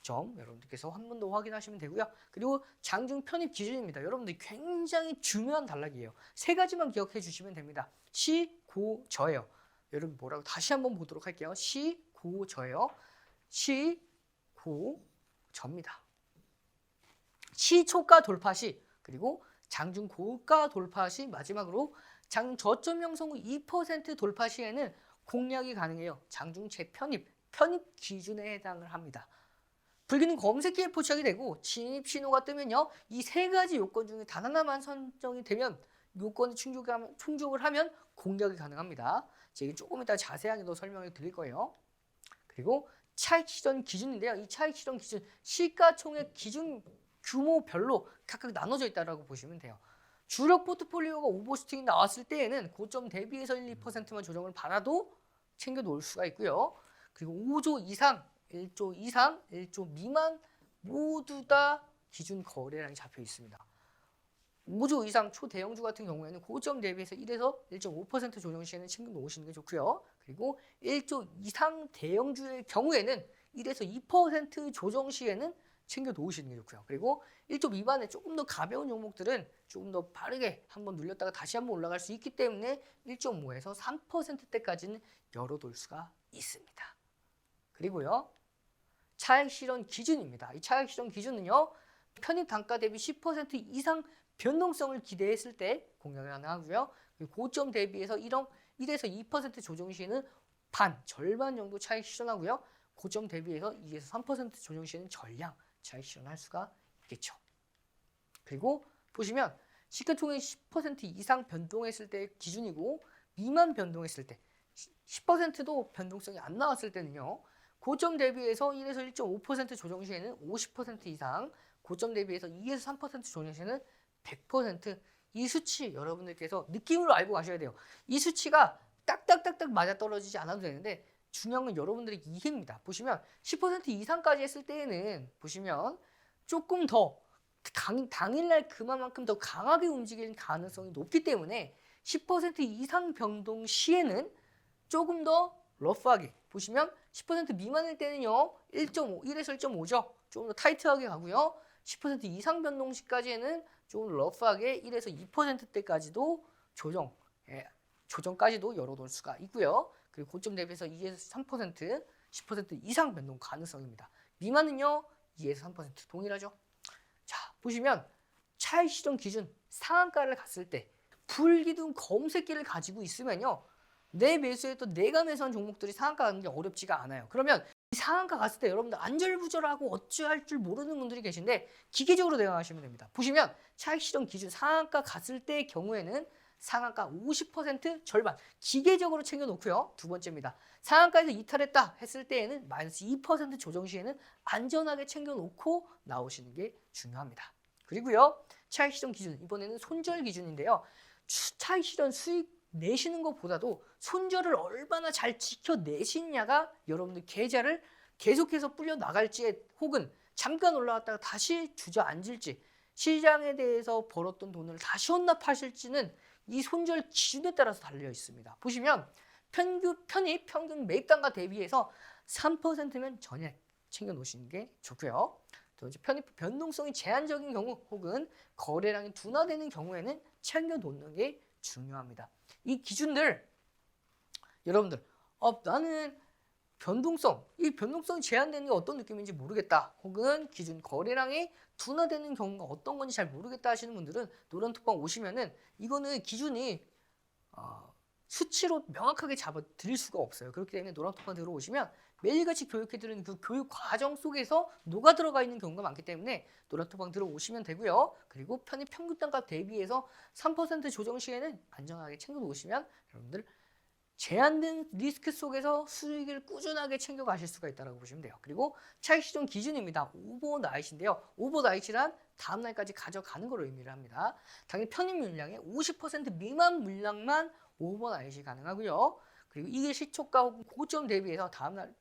점 여러분들께서 한 번 더 확인하시면 되고요. 그리고 장중 편입 기준입니다. 여러분들 굉장히 중요한 단락이에요. 세 가지만 기억해 주시면 됩니다. 시, 고, 저예요. 여러분 뭐라고 다시 한번 보도록 할게요. 시, 고, 저예요. 시, 고, 저입니다. 시 초가 돌파 시, 그리고 장중 고가 돌파 시, 마지막으로 장 저점 형성 후 2% 돌파 시에는 공략이 가능해요. 장중 재편입, 편입 기준에 해당을 합니다. 불기는 검색기에 포착이 되고 진입 신호가 뜨면요. 이 세 가지 요건 중에 단 하나만 선정이 되면 요건이 충족을 하면 공략이 가능합니다. 제가 조금 이따 자세하게 더 설명을 드릴 거예요. 그리고 차익 실현 기준인데요. 이 차익 실현 기준 시가총액 기준 규모별로 각각 나눠져 있다고 보시면 돼요. 주력 포트폴리오가 오버슈팅이 나왔을 때에는 고점 대비해서 1, 2%만 조정을 받아도 챙겨 놓을 수가 있고요. 그리고 5조 이상, 1조 이상, 1조 미만 모두 다 기준 거래량이 잡혀 있습니다. 5조 이상 초대형주 같은 경우에는 고점 대비해서 1에서 1.5% 조정 시에는 챙겨 놓으시는 게 좋고요. 그리고 1조 이상 대형주의 경우에는 1에서 2% 조정 시에는 챙겨 놓으시는 게 좋고요. 그리고 1조 미만의 조금 더 가벼운 종목들은 조금 더 빠르게 한번 눌렸다가 다시 한번 올라갈 수 있기 때문에 1.5에서 3%대까지는 열어둘 수가 있습니다. 그리고요. 차익 실현 기준입니다. 이 차익 실현 기준은요. 편입 단가 대비 10% 이상 변동성을 기대했을 때 공략이 가능하고요. 고점 대비해서 1에서 2% 조정 시에는 절반 정도 차익 실현하고요. 고점 대비해서 2에서 3% 조정 시에는 전량 차익 실현할 수가 있겠죠. 그리고 보시면 시가총액 10% 이상 변동했을 때 기준이고 미만 변동했을 때 10%도 변동성이 안 나왔을 때는요. 고점 대비해서 1에서 1.5% 조정 시에는 50% 이상, 고점 대비해서 2에서 3% 조정 시에는 100%. 이 수치 여러분들께서 느낌으로 알고 가셔야 돼요. 이 수치가 딱딱딱딱 맞아떨어지지 않아도 되는데 중요한 건 여러분들의 이해입니다. 보시면 10% 이상까지 했을 때에는 보시면 조금 더 당일날 그만큼 더 강하게 움직일 가능성이 높기 때문에 10% 이상 변동 시에는 조금 더 러프하게 보시면 10% 미만일 때는요 1에서 1.5죠. 조금 더 타이트하게 가고요. 10% 이상 변동 시까지는 조금 러프하게 1에서 2%대까지도 조정까지도 열어놓을 수가 있고요. 그리고 고점 대비해서 2에서 3%, 10% 이상 변동 가능성입니다. 미만은요 2에서 3% 동일하죠. 자 보시면 차익 실현 기준 상한가를 갔을 때 불기둥 검색기를 가지고 있으면요. 내 매수에 또 내가 매수한 종목들이 상한가 가는 게 어렵지가 않아요. 그러면 이 상한가 갔을 때 여러분들 안절부절하고 어찌할 줄 모르는 분들이 계신데 기계적으로 대응하시면 됩니다. 보시면 차익 실현 기준 상한가 갔을 때의 경우에는 상한가 50% 절반 기계적으로 챙겨놓고요. 두 번째입니다. 상한가에서 이탈했다 했을 때에는 마이너스 2% 조정 시에는 안전하게 챙겨놓고 나오시는 게 중요합니다. 그리고요. 차익 실현 기준 이번에는 손절 기준인데요. 차익 실현 수익 내시는 것보다도 손절을 얼마나 잘 지켜내시냐가 여러분들 계좌를 계속해서 불려 나갈지 혹은 잠깐 올라왔다가 다시 주저앉을지 시장에 대해서 벌었던 돈을 다시 혼납하실지는 이 손절 기준에 따라서 달려 있습니다. 보시면 편입 평균 매입단가 대비해서 3%면 전액 챙겨 놓으시는 게 좋고요. 또 이제 편입 변동성이 제한적인 경우 혹은 거래량이 둔화되는 경우에는 챙겨 놓는 게 중요합니다. 이 기준들 여러분들 나는 변동성, 이 변동성이 제한되는 게 어떤 느낌인지 모르겠다. 혹은 기준 거래량이 둔화되는 경우가 어떤 건지 잘 모르겠다 하시는 분들은 노란톡방 오시면은 이거는 기준이 수치로 명확하게 잡아 드릴 수가 없어요. 그렇기 때문에 노란톡방 들어오시면 매일같이 교육해드리는 그 교육 과정 속에서 녹아 들어가 있는 경우가 많기 때문에 노란톡방 들어오시면 되고요. 그리고 편입 평균 단가 대비해서 3% 조정 시에는 안전하게 챙겨 놓으시면 여러분들 제한된 리스크 속에서 수익을 꾸준하게 챙겨 가실 수가 있다고 보시면 돼요. 그리고 차익 시정 기준입니다. 오버나잇인데요. 오버나잇이란 다음 날까지 가져가는 걸 의미를 합니다. 당연히 편입 물량의 50% 미만 물량만 오버나잇이 가능하고요. 그리고 이게 시초가 혹은 고점 대비해서 다음 날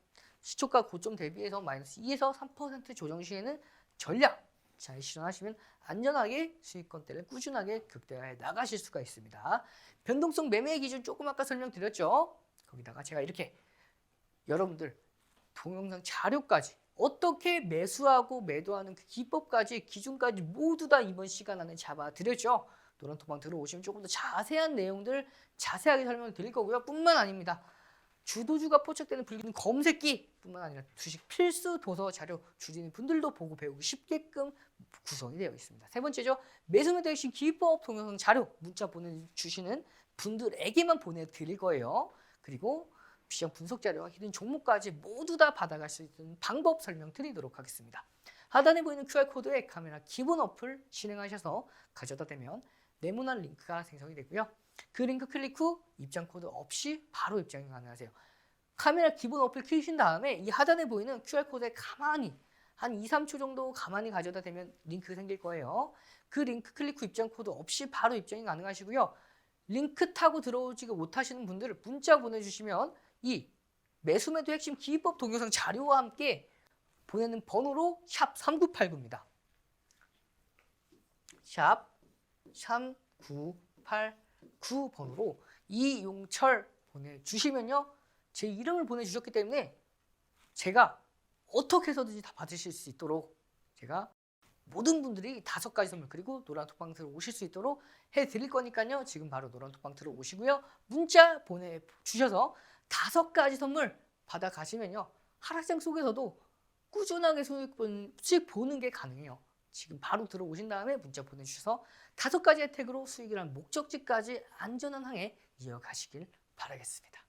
시초가 고점 대비해서 마이너스 2에서 3% 조정 시에는 전략 잘 실현하시면 안전하게 수익권대를 꾸준하게 극대화해 나가실 수가 있습니다. 변동성 매매 기준 조금 아까 설명드렸죠. 거기다가 제가 이렇게 여러분들 동영상 자료까지 어떻게 매수하고 매도하는 그 기법까지 기준까지 모두 다 이번 시간 안에 잡아드렸죠. 노란톡방 들어오시면 조금 더 자세한 내용들 자세하게 설명을 드릴 거고요. 뿐만 아닙니다. 주도주가 포착되는 불리는 검색기 뿐만 아니라 주식 필수 도서 자료 주진이 분들도 보고 배우기 쉽게끔 구성이 되어 있습니다. 세 번째죠. 매수 매도 핵심 기법 동영상 자료 문자 보내주시는 분들에게만 보내드릴 거예요. 그리고 시장 분석 자료와 히든 종목까지 모두 다 받아갈 수 있는 방법 설명드리도록 하겠습니다. 하단에 보이는 QR코드에 카메라 기본 어플 실행하셔서 가져다 대면 네모난 링크가 생성이 되고요. 그 링크 클릭 후 입장 코드 없이 바로 입장이 가능하세요. 카메라 기본 어플 키우신 다음에 이 하단에 보이는 QR코드에 가만히 한 2, 3초 정도 가만히 가져다 대면 링크 생길 거예요. 그 링크 클릭 후 입장 코드 없이 바로 입장이 가능하시고요. 링크 타고 들어오지 못하시는 분들 문자 보내주시면 이 매수 매도 핵심 기법 동영상 자료와 함께 보내는 번호로 샵 3989입니다. 샵 3989 번호로 이용철 보내주시면요. 제 이름을 보내주셨기 때문에 제가 어떻게 해서든지 다 받으실 수 있도록 제가 모든 분들이 5가지 선물 그리고 노란톡방 들어오실 수 있도록 해드릴 거니까요. 지금 바로 노란톡방 들어오시고요. 문자 보내주셔서 5가지 선물 받아가시면요. 하락장 속에서도 꾸준하게 수익 보는 게 가능해요. 지금 바로 들어오신 다음에 문자 보내주셔서 5가지 혜택으로 수익이란 목적지까지 안전한 항해 이어가시길 바라겠습니다.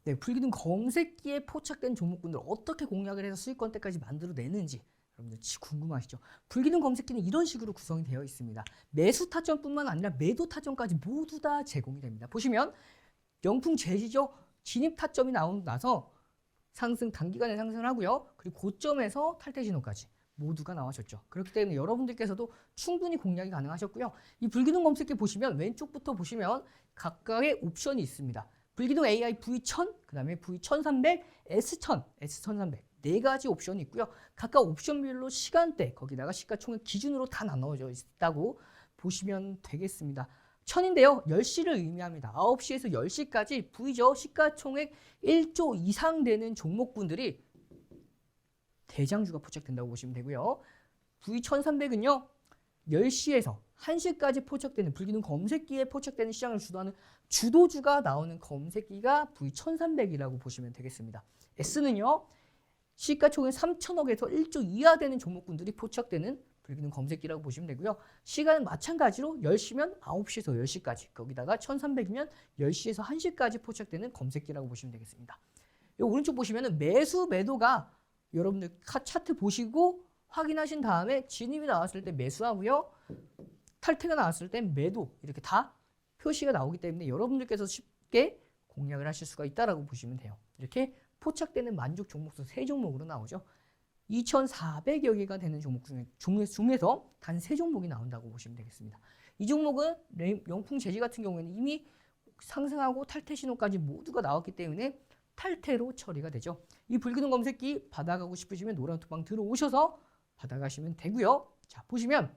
네, 불기둥 검색기에 포착된 종목군들 어떻게 공략을 해서 수익권대까지 만들어내는지 여러분들 궁금하시죠? 불기둥 검색기는 이런 식으로 구성이 되어 있습니다. 매수 타점뿐만 아니라 매도 타점까지 모두 다 제공이 됩니다. 보시면 영풍 재지죠? 진입 타점이 나서 단기간에 상승을 하고요. 그리고 고점에서 탈퇴 신호까지 모두가 나와줬죠. 그렇기 때문에 여러분들께서도 충분히 공략이 가능하셨고요. 이 불기둥 검색기 보시면 왼쪽부터 보시면 각각의 옵션이 있습니다. 불기둥 AI V1000, 그 다음에 V1300, S1000, S1300 4가지 옵션이 있고요. 각각 옵션별로 시간대, 거기다가 시가총액 기준으로 다 나눠져 있다고 보시면 되겠습니다. 1000인데요. 10시를 의미합니다. 9시에서 10시까지 V죠. 시가총액 1조 이상 되는 종목군들이 대장주가 포착된다고 보시면 되고요. V1300은요. 10시에서 1시까지 포착되는 불기둥 검색기에 포착되는 시장을 주도하는 주도주가 나오는 검색기가 V1300이라고 보시면 되겠습니다. S는요. 시가총액 3천억에서 1조 이하 되는 종목군들이 포착되는 불기둥 검색기라고 보시면 되고요. 시간은 마찬가지로 10시면 9시에서 10시까지 거기다가 1300이면 10시에서 1시까지 포착되는 검색기라고 보시면 되겠습니다. 이 오른쪽 보시면 매수 매도가 여러분들 차트 보시고 확인하신 다음에 진입이 나왔을 때 매수하고요. 탈퇴가 나왔을 때 매도 이렇게 다 표시가 나오기 때문에 여러분들께서 쉽게 공략을 하실 수가 있다고 보시면 돼요. 이렇게 포착되는 만족 종목수 3종목으로 나오죠. 2,400여 개가 되는 종목 중에서 단 3종목이 나온다고 보시면 되겠습니다. 이 종목은 영풍 재지 같은 경우에는 이미 상승하고 탈퇴 신호까지 모두가 나왔기 때문에 탈퇴로 처리가 되죠. 이 불기둥 검색기 받아가고 싶으시면 노란톡방 들어오셔서 받아가시면 되고요. 자, 보시면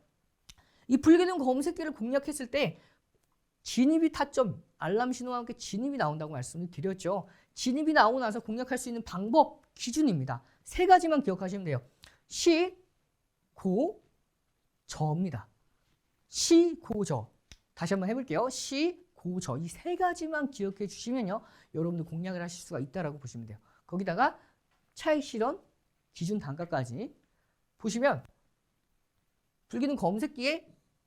이 불기둥 검색기를 공략했을 때 진입이 타점, 알람 신호와 함께 진입이 나온다고 말씀을 드렸죠. 진입이 나오고 나서 공략할 수 있는 방법, 기준입니다. 3가지만 기억하시면 돼요. 시, 고저입니다. 시, 고, 저. 다시 한번 해볼게요. 시, 고, 저. 이 세 가지만 기억해 주시면요. 여러분들 공략을 하실 수가 있다라고 보시면 돼요. 거기다가 차익 실현, 기준 단가까지 보시면 불기능 검색기에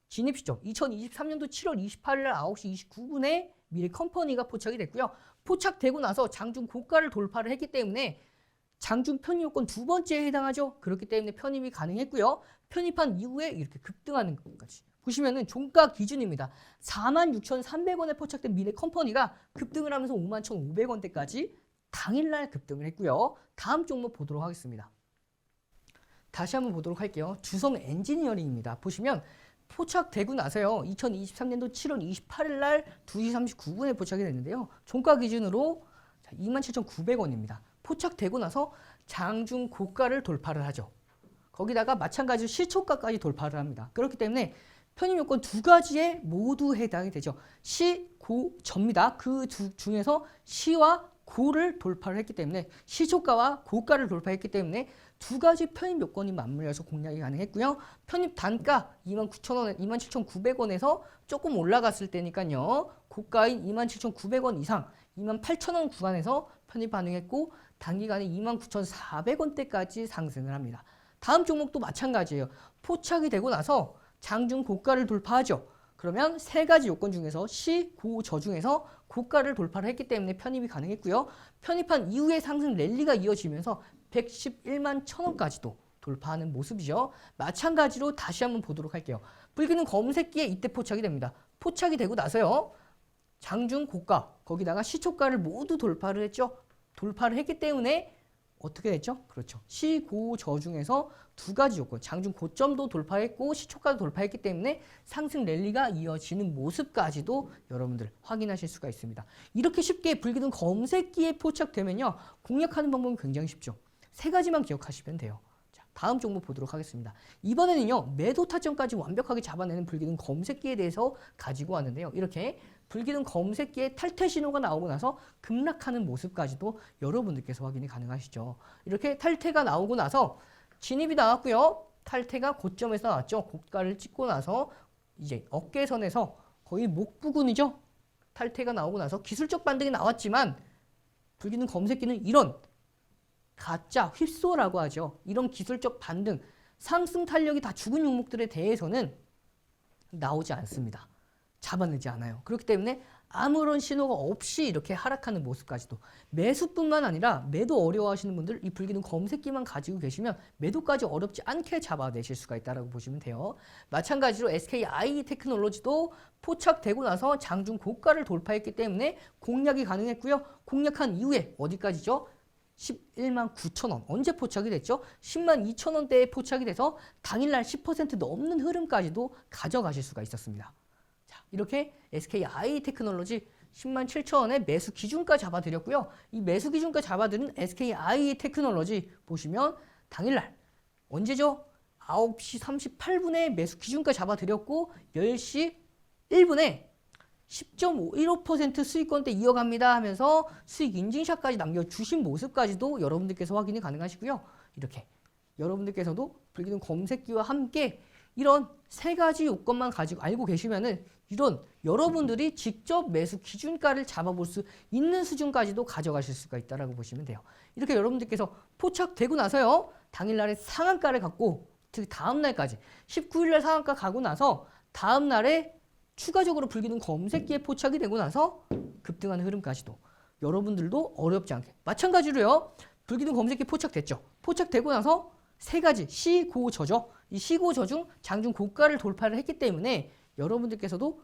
진입 시점 2023년도 7월 28일 날 9시 29분에 미래 컴퍼니가 포착이 됐고요. 포착되고 나서 장중 고가를 돌파를 했기 때문에 장중 편입 요건 두 번째에 해당하죠. 그렇기 때문에 편입이 가능했고요. 편입한 이후에 이렇게 급등하는 것까지. 보시면은 종가 기준입니다. 46,300원에 포착된 미래 컴퍼니가 급등을 하면서 51,500원대까지 당일날 급등을 했고요. 다음 종목 보도록 하겠습니다. 다시 한번 보도록 할게요. 주성 엔지니어링입니다. 보시면 포착되고 나서요. 2023년도 7월 28일 날 2시 39분에 포착이 됐는데요. 종가 기준으로 27,900원입니다. 포착되고 나서 장중 고가를 돌파를 하죠. 거기다가 마찬가지로 시초가까지 돌파를 합니다. 그렇기 때문에 편입 요건 두 가지에 모두 해당이 되죠. 시, 고, 저입니다. 그 중에서 시와 고를 돌파를 했기 때문에 시초가와 고가를 돌파했기 때문에 두 가지 편입 요건이 맞물려서 공략이 가능했고요. 편입 단가 29,000원, 27,900원에서 조금 올라갔을 때니까요. 고가인 27,900원 이상 28,000원 구간에서 편입 가능했고 단기간에 29,400원대까지 상승을 합니다. 다음 종목도 마찬가지예요. 포착이 되고 나서 장중 고가를 돌파하죠. 그러면 세 가지 요건 중에서 시, 고, 저 중에서 고가를 돌파를 했기 때문에 편입이 가능했고요. 편입한 이후에 상승 랠리가 이어지면서 111만 1,000원까지도 돌파하는 모습이죠. 마찬가지로 다시 한번 보도록 할게요. 불기능 검색기에 이때 포착이 됩니다. 포착이 되고 나서요. 장중 고가, 거기다가 시초가를 모두 돌파를 했죠. 돌파를 했기 때문에 어떻게 됐죠? 그렇죠. 시, 고, 저 중에서 두 가지 요건, 장중 고점도 돌파했고 시초가도 돌파했기 때문에 상승 랠리가 이어지는 모습까지도 여러분들 확인하실 수가 있습니다. 이렇게 쉽게 불기능 검색기에 포착되면요. 공략하는 방법은 굉장히 쉽죠. 세 가지만 기억하시면 돼요. 자, 다음 종목 보도록 하겠습니다. 이번에는요. 매도 타점까지 완벽하게 잡아내는 불기능 검색기에 대해서 가지고 왔는데요. 이렇게 불기능 검색기에 탈퇴 신호가 나오고 나서 급락하는 모습까지도 여러분들께서 확인이 가능하시죠. 이렇게 탈퇴가 나오고 나서 진입이 나왔고요. 탈퇴가 고점에서 나왔죠. 고가를 찍고 나서 이제 어깨선에서 거의 목 부근이죠. 탈퇴가 나오고 나서 기술적 반등이 나왔지만 불기능 검색기는 이런 가짜 휩소라고 하죠. 이런 기술적 반등, 상승 탄력이 다 죽은 종목들에 대해서는 나오지 않습니다. 잡아내지 않아요. 그렇기 때문에 아무런 신호가 없이 이렇게 하락하는 모습까지도 매수뿐만 아니라 매도 어려워하시는 분들 이 불기능 검색기만 가지고 계시면 매도까지 어렵지 않게 잡아내실 수가 있다고 보시면 돼요. 마찬가지로 SKI 테크놀로지도 포착되고 나서 장중 고가를 돌파했기 때문에 공략이 가능했고요. 공략한 이후에 어디까지죠? 11만 9천원. 언제 포착이 됐죠? 10만 2천원대에 포착이 돼서 당일날 10% 넘는 흐름까지도 가져가실 수가 있었습니다. 자, 이렇게 SKI 테크놀로지 10만 7천원에 매수 기준가 잡아드렸고요. 이 매수 기준가 잡아드린 SKI 테크놀로지 보시면 당일날 언제죠? 9시 38분에 매수 기준가 잡아드렸고 10시 1분에 10.15% 수익권대 이어갑니다 하면서 수익 인증샷까지 남겨주신 모습까지도 여러분들께서 확인이 가능하시고요. 이렇게 여러분들께서도 불기능 검색기와 함께 이런 세 가지 요건만 가지고 알고 계시면은 이런 여러분들이 직접 매수 기준가를 잡아볼 수 있는 수준까지도 가져가실 수가 있다라고 보시면 돼요. 이렇게 여러분들께서 포착되고 나서요. 당일날에 상한가를 갖고 특히 다음날까지 19일날 상한가 가고 나서 다음날에 추가적으로 불기능 검색기에 포착이 되고 나서 급등하는 흐름까지도 여러분들도 어렵지 않게 마찬가지로요. 불기능 검색기 포착됐죠. 포착되고 나서 세 가지 시, 고, 저죠. 이 시, 고, 저 중 장중 고가를 돌파를 했기 때문에 여러분들께서도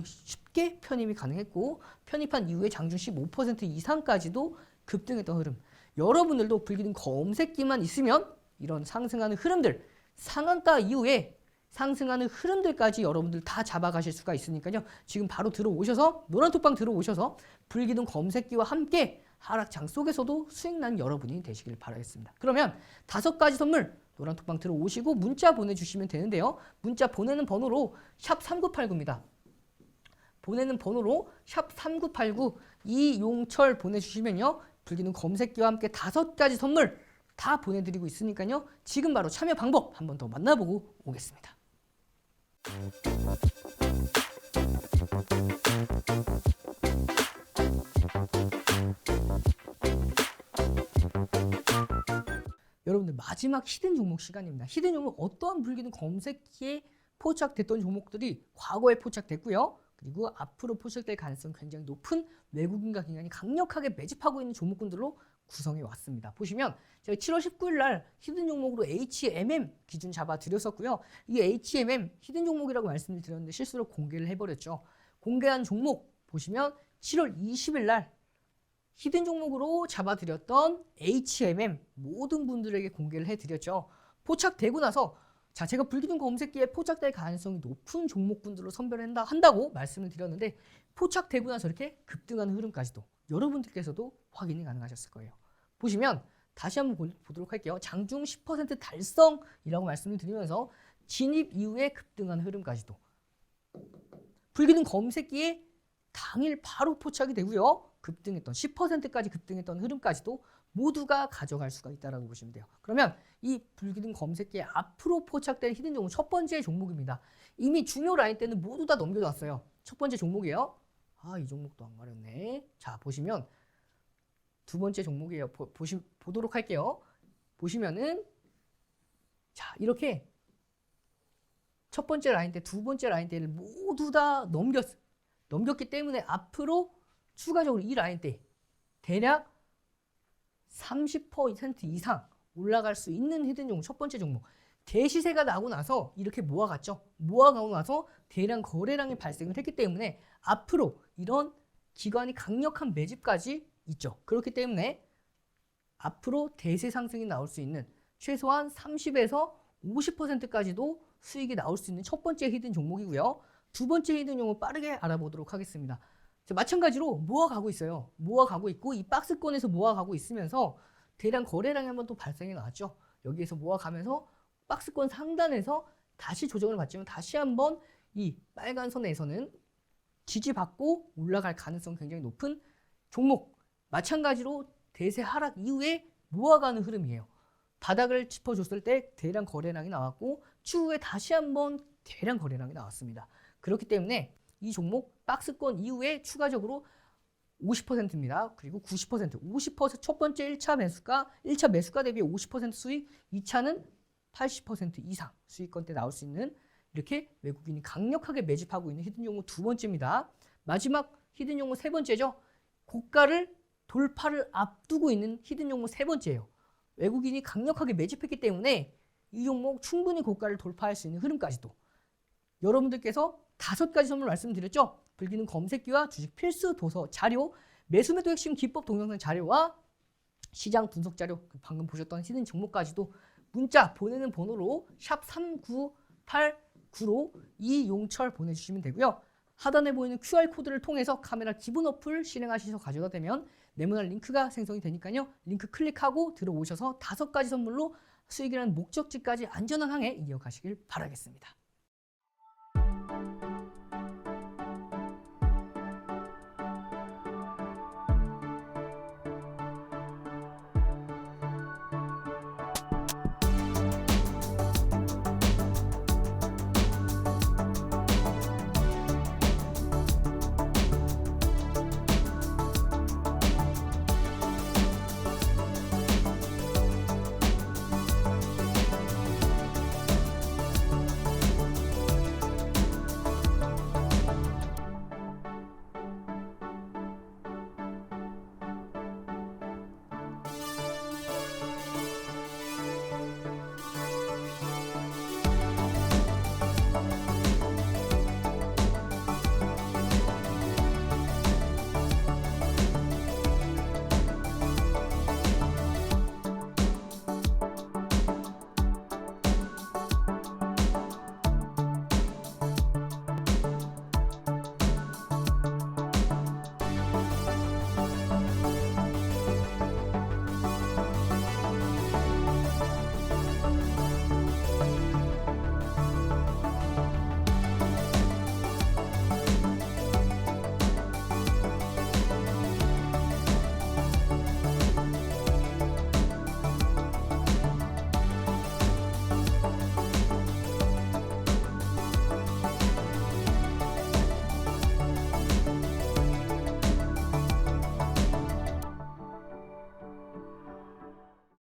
쉽게 편입이 가능했고 편입한 이후에 장중 15% 이상까지도 급등했던 흐름. 여러분들도 불기능 검색기만 있으면 이런 상승하는 흐름들 상한가 이후에 상승하는 흐름들까지 여러분들 다 잡아가실 수가 있으니까요. 지금 바로 들어오셔서 노란톡방 들어오셔서 불기능 검색기와 함께 하락장 속에서도 수익난 여러분이 되시길 바라겠습니다. 그러면 5가지 선물 노란톡방 들어오시고 문자 보내주시면 되는데요. 문자 보내는 번호로 샵 3989입니다. 보내는 번호로 샵 3989 이용철 보내주시면요. 불기능 검색기와 함께 5가지 선물 다 보내드리고 있으니까요. 지금 바로 참여 방법 한 번 더 만나보고 오겠습니다. 여러분들 마지막 히든 종목 시간입니다. 히든 종목 어떠한 불기둥 검색기에 포착됐던 종목들이 과거에 포착됐고요. 그리고 앞으로 포착될 가능성이 굉장히 높은 외국인과 기관이 강력하게 매집하고 있는 종목군들로 구성해 왔습니다. 보시면 제가 7월 19일 날 히든 종목으로 HMM 기준 잡아 드렸었고요. 이 HMM 히든 종목이라고 말씀을 드렸는데 실수로 공개를 해버렸죠. 공개한 종목 보시면 7월 20일 날 히든 종목으로 잡아드렸던 HMM 모든 분들에게 공개를 해드렸죠. 포착되고 나서 자, 제가 불기둥 검색기에 포착될 가능성이 높은 종목군들로 선별한다고 말씀을 드렸는데 포착되고 나서 이렇게 급등하는 흐름까지도 여러분들께서도 확인이 가능하셨을 거예요. 보시면 다시 한번 보도록 할게요. 장중 10% 달성이라고 말씀을 드리면서 진입 이후에 급등하는 흐름까지도 불기둥 검색기에 당일 바로 포착이 되고요. 급등했던 10%까지 급등했던 흐름까지도 모두가 가져갈 수가 있다고 보시면 돼요. 그러면 이 불기둥 검색기에 앞으로 포착된 히든 종목 첫 번째 종목입니다. 이미 중요 라인 때는 모두 다 넘겨놨어요. 첫 번째 종목이에요. 아, 이 종목도 안 가렸네. 자, 보시면 두 번째 종목이에요. 보도록 할게요. 보시면은 자, 이렇게 첫 번째 라인 때, 두 번째 라인 때를 모두 다 넘겼기 때문에 앞으로 추가적으로 이 라인 때 대략 30% 이상 올라갈 수 있는 히든 종목 첫 번째 종목 대시세가 나고 나서 이렇게 모아갔죠. 모아가고 나서 대량 거래량이 발생을 했기 때문에 앞으로 이런 기관이 강력한 매집까지 있죠. 그렇기 때문에 앞으로 대세 상승이 나올 수 있는 최소한 30에서 50%까지도 수익이 나올 수 있는 첫 번째 히든 종목이고요. 두 번째 히든 종목 빠르게 알아보도록 하겠습니다. 마찬가지로 모아가고 있어요. 모아가고 있고 이 박스권에서 모아가고 있으면서 대량 거래량이 한번 또 발생해 나왔죠. 여기에서 모아가면서 박스권 상단에서 다시 조정을 받지만 다시 한번 이 빨간 선에서는 지지받고 올라갈 가능성이 굉장히 높은 종목. 마찬가지로 대세 하락 이후에 모아가는 흐름이에요. 바닥을 짚어줬을 때 대량 거래량이 나왔고 추후에 다시 한번 대량 거래량이 나왔습니다. 그렇기 때문에 이 종목 박스권 이후에 추가적으로 50%입니다. 그리고 90%, 50% 첫 번째 1차 매수가 대비 50% 수익, 2차는 80% 이상 수익권대 나올 수 있는 이렇게 외국인이 강력하게 매집하고 있는 히든 종목 두 번째입니다. 마지막 히든 종목 세 번째죠. 고가를 돌파를 앞두고 있는 히든 종목 세 번째예요. 외국인이 강력하게 매집했기 때문에 이 종목 충분히 고가를 돌파할 수 있는 흐름까지도 여러분들께서 5가지 선물 말씀드렸죠. 불기둥 검색기와 주식 필수 도서 자료, 매수매도 핵심 기법 동영상 자료와 시장 분석 자료, 방금 보셨던 히든 종목까지도 문자 보내는 번호로 샵 3989로 이용철 보내주시면 되고요. 하단에 보이는 QR코드를 통해서 카메라 기본 어플 실행하셔서 가져다 대면 네모난 링크가 생성이 되니까요. 링크 클릭하고 들어오셔서 5가지 선물로 수익이라는 목적지까지 안전한 항해 이어가시길 바라겠습니다.